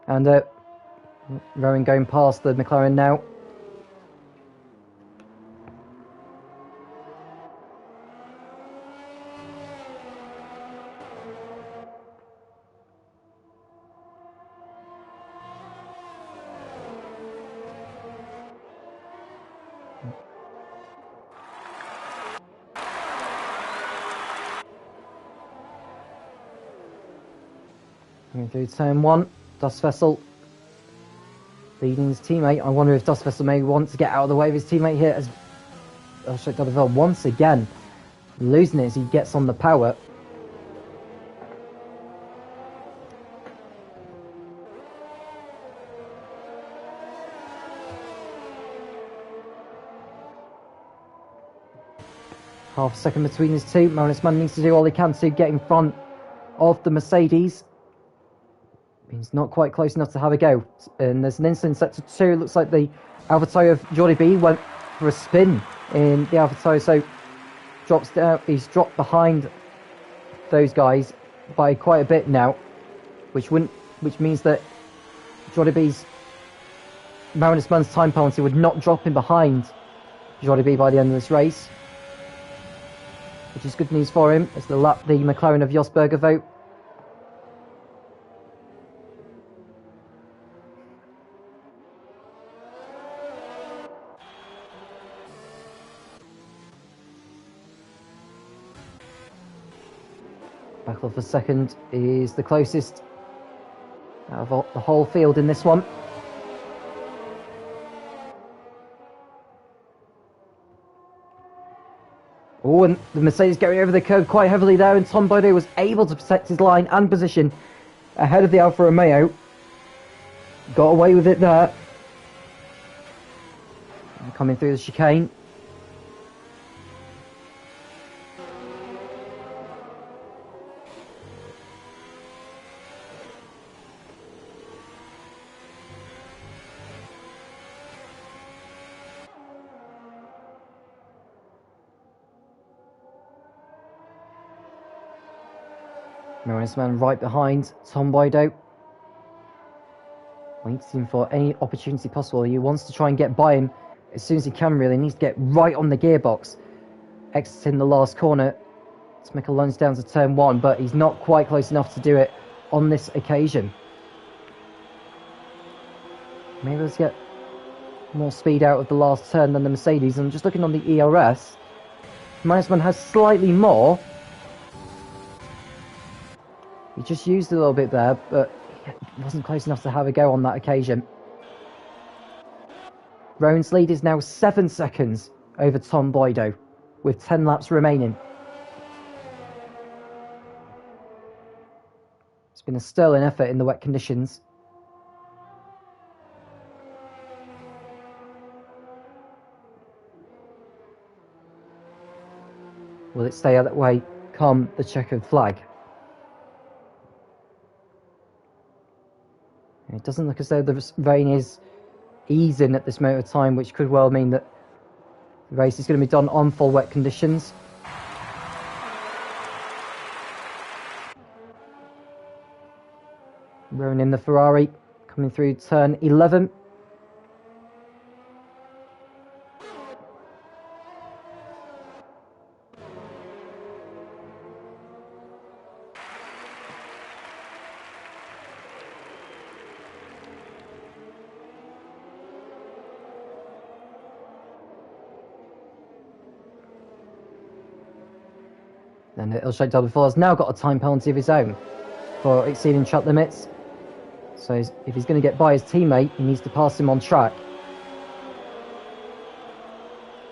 And Rowan going past the McLaren now. Coming through turn 1, Das Vessel leading his teammate. I wonder if Das Vessel may want to get out of the way of his teammate here, as Bergervoet once again losing it as he gets on the power. Half a second between his two. Magnusson needs to do all he can to get in front of the Mercedes. He's not quite close enough to have a go. And there's an incident in sector 2. It looks like the AlphaTauri of Jordi B went for a spin in the AlphaTauri, so drops down. He's dropped behind those guys by quite a bit now, which means that Jordi B's Magnussen's time penalty would not drop him behind Jordi B by the end of this race, which is good news for him as the McLaren of Jos Bergervoet. Battle for second is the closest out of the whole field in this one. Oh, and the Mercedes going over the curb quite heavily there, and Tom Bodé was able to protect his line and position ahead of the Alfa Romeo. Got away with it there. And coming through the chicane. Magnusson right behind Tom Bodé, waiting for any opportunity possible. He wants to try and get by him as soon as he can, really. He needs to get right on the gearbox, exiting the last corner to make a lunge down to turn 1, but he's not quite close enough to do it on this occasion. Maybe let's get more speed out of the last turn than the Mercedes. And just looking on the ERS, Magnusson has slightly more. He just used a little bit there, but he wasn't close enough to have a go on that occasion. Rowan's lead is now 7 seconds over Tom Bodé, with 10 laps remaining. It's been a sterling effort in the wet conditions. Will it stay out that way come the checkered flag? It doesn't look as though the rain is easing at this moment of time, which could well mean that the race is going to be done on full wet conditions. Rowan in the Ferrari, coming through turn 11. And Ilshak Double has now got a time penalty of his own for exceeding track limits. So if he's going to get by his teammate, he needs to pass him on track.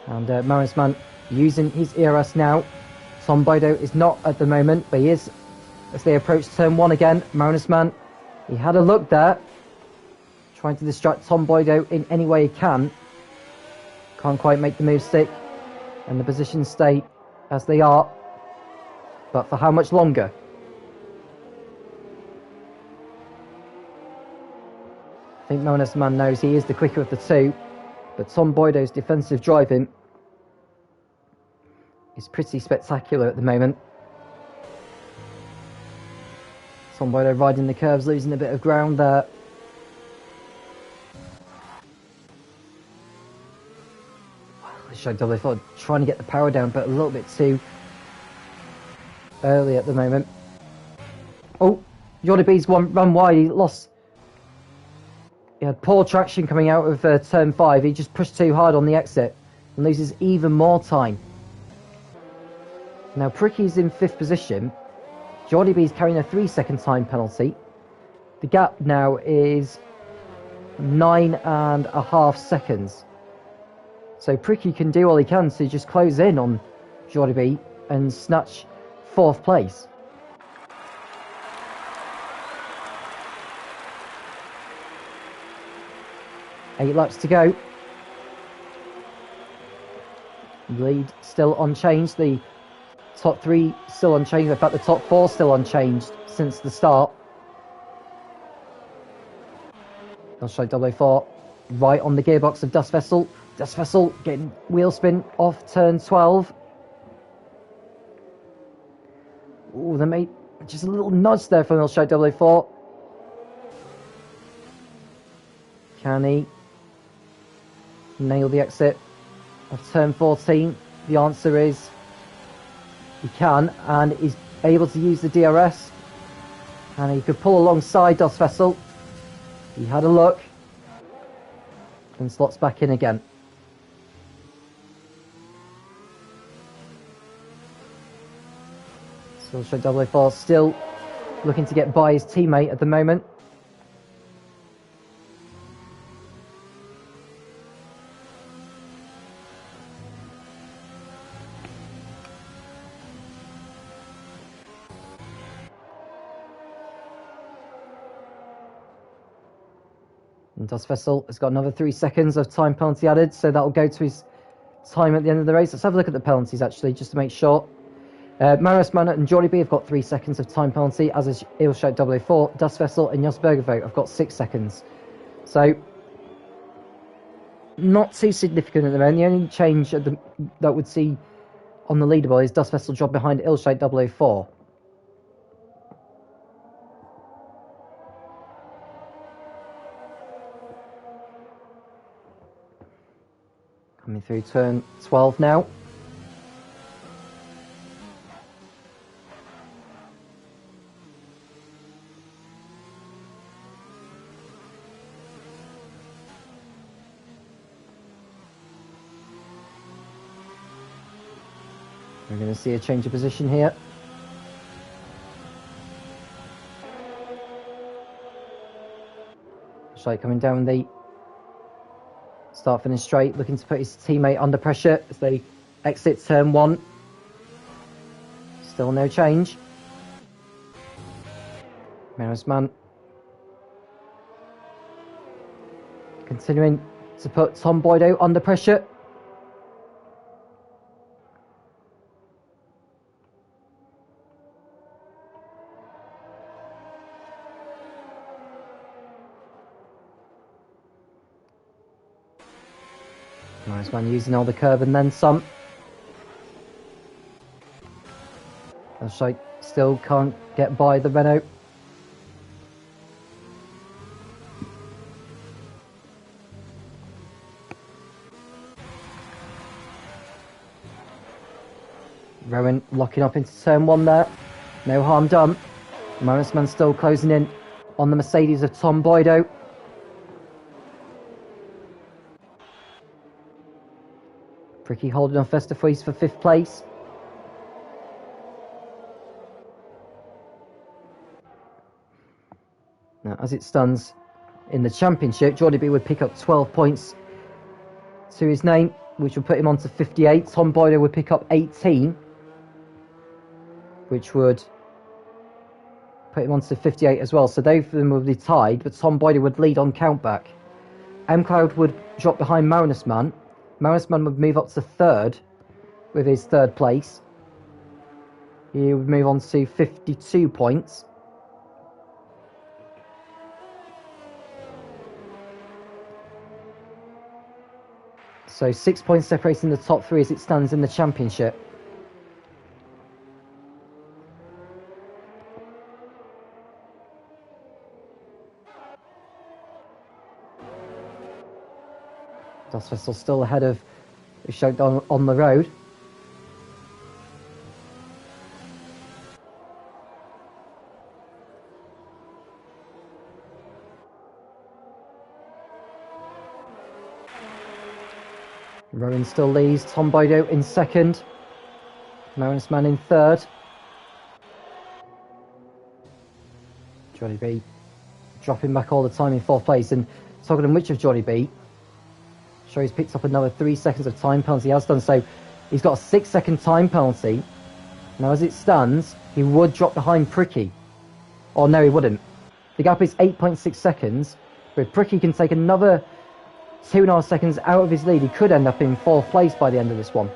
And Magnusson using his ERS now. Tom Bodo is not at the moment, but he is as they approach turn 1 again. Marinus Man, he had a look there, trying to distract Tom Bodo in any way he can. Can't quite make the move stick, and the positions stay as they are. But for how much longer? I think Marinus Man knows he is the quicker of the two, but Tom Boydo's defensive driving is pretty spectacular at the moment. Tom Boydo riding the curves, losing a bit of ground there. I thought trying to get the power down, but a little bit too early at the moment. Oh, Jordi B's run wide. He lost. He had poor traction coming out of turn 5. He just pushed too hard on the exit and loses even more time. Now Pricky's in 5th position. Jordi B's carrying a 3-second time penalty. The gap now is 9.5 seconds. So Pricky can do all he can to just close in on Jordi B and snatch 4th place. Eight laps to go. Lead still unchanged. The top 3 still unchanged. In fact, the top 4 still unchanged since the start. I'll show 004 right on the gearbox of Dust Vessel. Dust Vessel getting wheel spin off turn 12. Ooh, they made just a little nudge there from Ilshai 004. Can he nail the exit of turn 14? The answer is he can, and is able to use the DRS, and he could pull alongside Dust Vessel. He had a look and slots back in again. Ilshai 004 still looking to get by his teammate at the moment. And Dust Vessel has got another 3 seconds of time penalty added, so that'll go to his time at the end of the race. Let's have a look at the penalties actually, just to make sure. Maris Manor and Jordi B have got 3 seconds of time penalty, as is Ilshai 004. Dust Vessel and Jos Bergervogt have got 6 seconds. So, not too significant at the moment. The only change that would see on the leaderboard is Dust Vessel drop behind Ilshai 004. Coming through turn 12 now. We're going to see a change of position here. Ilshai coming down the start-finish straight, looking to put his teammate under pressure as they exit turn 1. Still no change. Maris Man continuing to put Tom Boydo under pressure. Maris Man using all the curb and then some. Ilshai still can't get by the Renault. Rowan locking up into turn 1 there. No harm done. Maris Man still closing in on the Mercedes of Tom Boydo. Pricky holding on Vesterfries for 5th place. Now, as it stands in the championship, Jordi B would pick up 12 points to his name. which would put him on to 58. Tom Boyder would pick up 18, which would put him on to 58 as well. So both of them would be tied, but Tom Boyder would lead on countback. M. Cloud would drop behind Marinusman. Marinusman would move up to third with his third place. He would move on to 52 points. So 6 points separating the top three as it stands in the championship. Das Vessel still ahead of Ushok on the road. Rowan still leads. Tom Boydo in second. Marinusman in third. Johnny B dropping back all the time in fourth place. And talking on which of Johnny B, sure he's picked up another 3 seconds of time penalty. He has done so. He's got a 6-second time penalty. Now as it stands, he would drop behind Pricky. Or no, he wouldn't. The gap is 8.6 seconds. But if Pricky can take another 2.5 seconds out of his lead, he could end up in fourth place by the end of this one.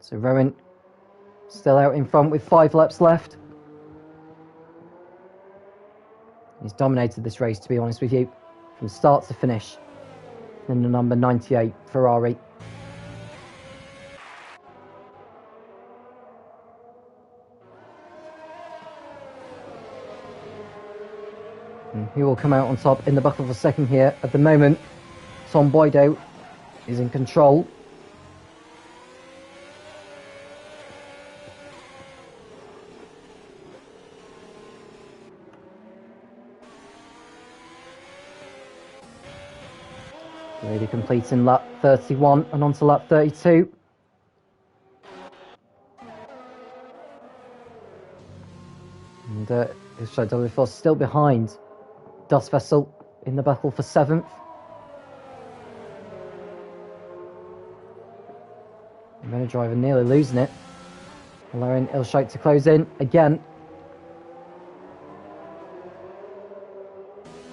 So Rowan still out in front with 5 laps left. He's dominated this race, to be honest with you, from start to finish. In the number 98 Ferrari. And he will come out on top in the battle for second here. At the moment, Tom Boydo is in control. Lady completes in lap 31 and on to lap 32. And W4 still behind Dust Vessel in the battle for 7th. Renault driver nearly losing it, allowing Ilshite to close in again.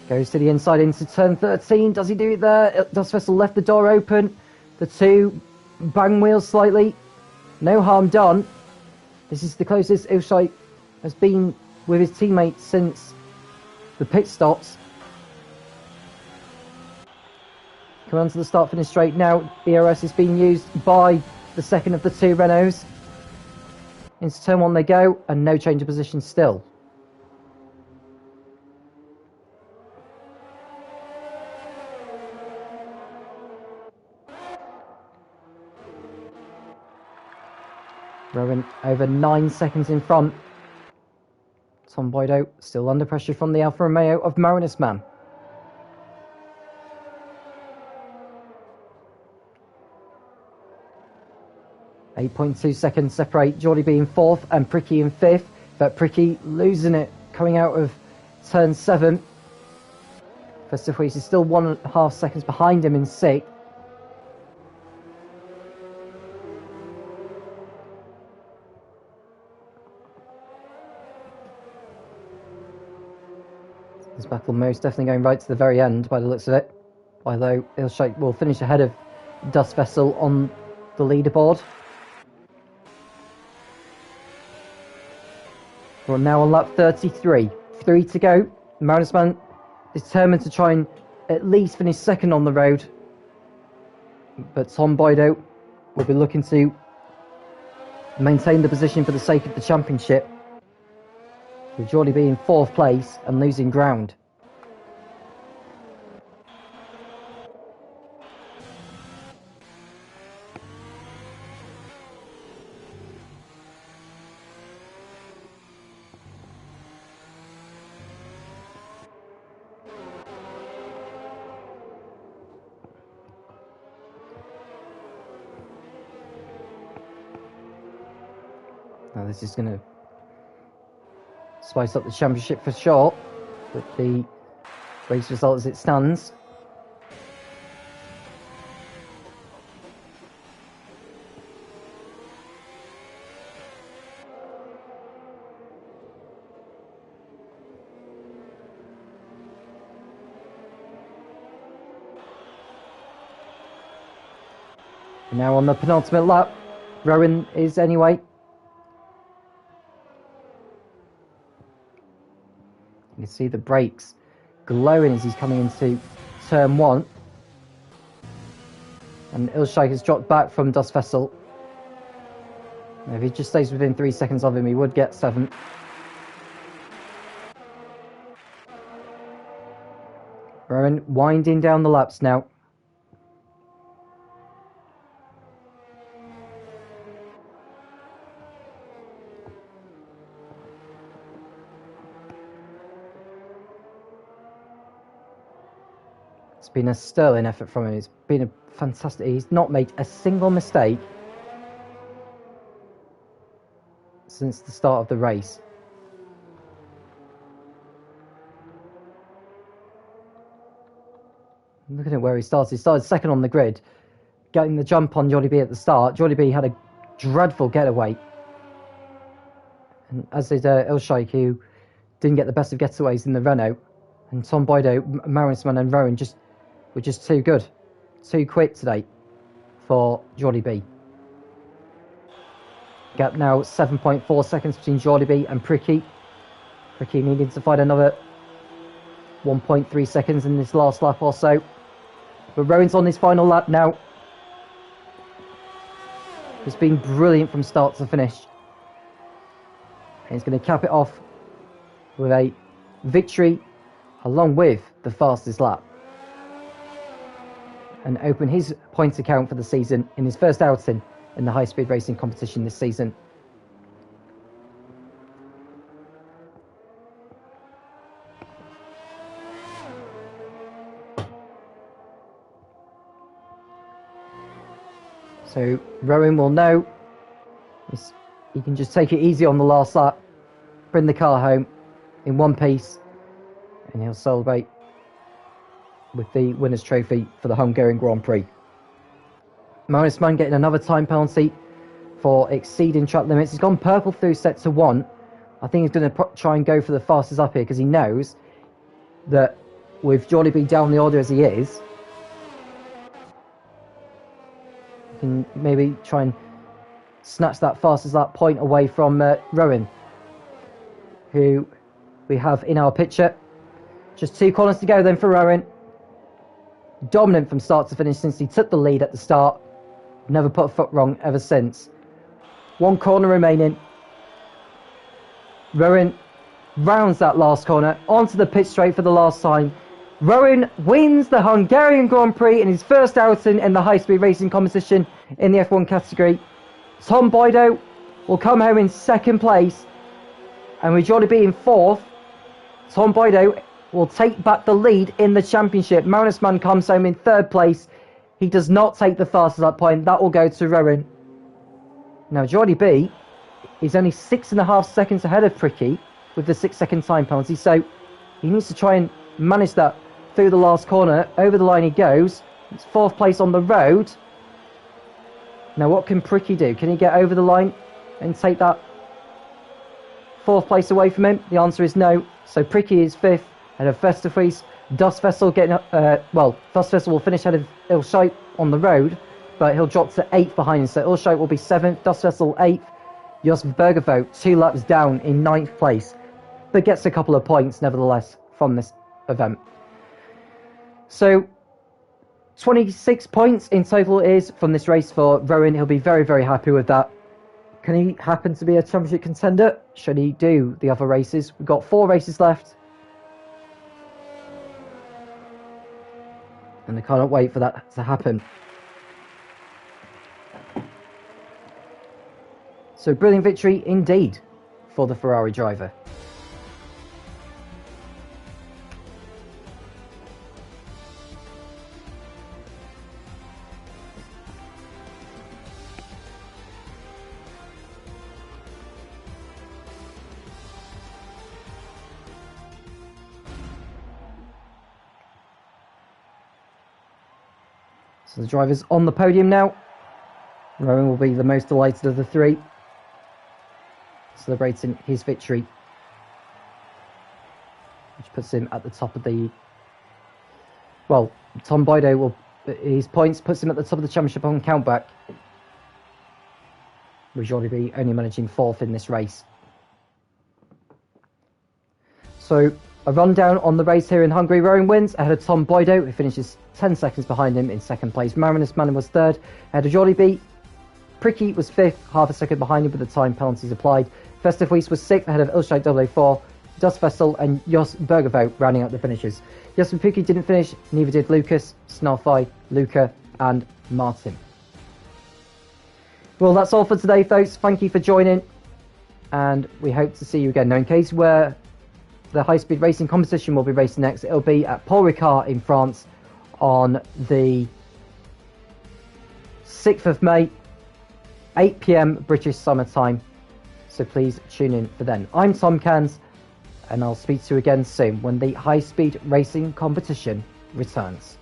Goes to the inside into turn 13. Does he do it there? Dust Vessel left the door open. The two bang wheels slightly. No harm done. This is the closest Ilshite has been with his teammates since the pit stops. Coming on to the start-finish straight now. ERS is being used by the second of the two Renaults. Into turn 1 they go, and no change of position still. Rowan over 9 seconds in front. Tom Boydo still under pressure from the Alfa Romeo of Marinusman. .2 seconds separate Geordie B in 4th and Pricky in 5th. But Pricky losing it coming out of turn 7. Vesterhuis is still 1.5 seconds behind him in 6th. This battle most definitely going right to the very end by the looks of it. Although Ilshite will finish ahead of Dust Vessel on the leaderboard. We're now on lap 33. 3 to go. Marinusman determined to try and at least finish second on the road. But Tom Boydo will be looking to maintain the position for the sake of the championship, with Geordie B in 4th place and losing ground. Now this is going to spice up the championship for sure, with the race result as it stands. Now on the penultimate lap, Rowan is anyway. You can see the brakes glowing as he's coming into turn 1. And Ilshai has dropped back from Das Vessel. If he just stays within 3 seconds of him, he would get 7th. Rowan winding down the laps now. It's been a sterling effort from him. It's been a fantastic... He's not made a single mistake since the start of the race. Looking at where he started. He started second on the grid, getting the jump on Jordy B at the start. Jordy B had a dreadful getaway. And as did Ilshai, who didn't get the best of getaways in the Renault. And Tom Boydo, Marisman and Rowan were just too good. Too quick today for Jordy B. Gap now 7.4 seconds between Jordy B and Pricky. Pricky needing to find another 1.3 seconds in this last lap or so. But Rowan's on his final lap now. It's been brilliant from start to finish. And he's going to cap it off with a victory along with the fastest lap. And open his points account for the season in his first outing in the high-speed racing competition this season. So Rowan will know he can just take it easy on the last lap, bring the car home in one piece, and he'll celebrate with the winner's trophy for the Hungarian Grand Prix. Marisman getting another time penalty for exceeding track limits. He's gone purple through sector 1. I think he's going to try and go for the fastest up here because he knows that with Jordy B down the order as he is, he can maybe try and snatch that fastest lap point away from Rowan, who we have in our picture. Just 2 corners to go then for Rowan. Dominant from start to finish since he took the lead at the start. Never put a foot wrong ever since. 1 corner remaining. Rowan rounds that last corner onto the pit straight for the last time. Rowan wins the Hungarian Grand Prix in his first outing in the high-speed racing competition in the F1 category. Tom Boydo will come home in 2nd place, and with Jordy B in 4th, Tom Boydo will take back the lead in the championship. Marisman comes home in 3rd place. He does not take the fastest lap point. That will go to Rowan. Now, Jordy B is only 6.5 seconds ahead of Pricky with the 6-second time penalty, so he needs to try and manage that through the last corner. Over the line he goes. It's 4th place on the road. Now, what can Pricky do? Can he get over the line and take that 4th place away from him? The answer is no. So Pricky is 5th ahead of Vesterfries. Das Vessel getting Das Vessel will finish ahead of Ilshai on the road, but he'll drop to 8th behind him. So Ilshai will be 7th, Das Vessel 8th. Josef Bergervogt 2 laps down in 9th place, but gets a couple of points nevertheless from this event. So 26 points in total is from this race for Rowan. He'll be very, very happy with that. Can he happen to be a championship contender? Should he do the other races? We've got 4 races left. And I cannot wait for that to happen. So brilliant victory indeed for the Ferrari driver. So the driver's on the podium now. Rowan will be the most delighted of the three, celebrating his victory, which puts him at the top of the... Well, Tom Bido will... His points puts him at the top of the championship on countback, with Jordi B only managing 4th in this race. So, a rundown on the race here in Hungary. Rowan wins ahead of Tom Bido, who finishes 10 seconds behind him in 2nd place. Marinus Manning was 3rd ahead of Jordi B. Pricky was 5th, half a second behind him with the time penalties applied. Festive Weiss was 6th ahead of Ilstrike 004. Dus Vessel and Jos Bergervout rounding out the finishes. Jasper Pricky didn't finish, neither did Lucas, Snarfy, Luca and Martin. Well, that's all for today, folks. Thank you for joining, and we hope to see you again. Now, in case where the high-speed racing competition will be racing next, it'll be at Paul Ricard in France on the 6th of May, 8 PM British Summer Time. So please tune in for then. I'm Tom Cairns, and I'll speak to you again soon when the high-speed racing competition returns.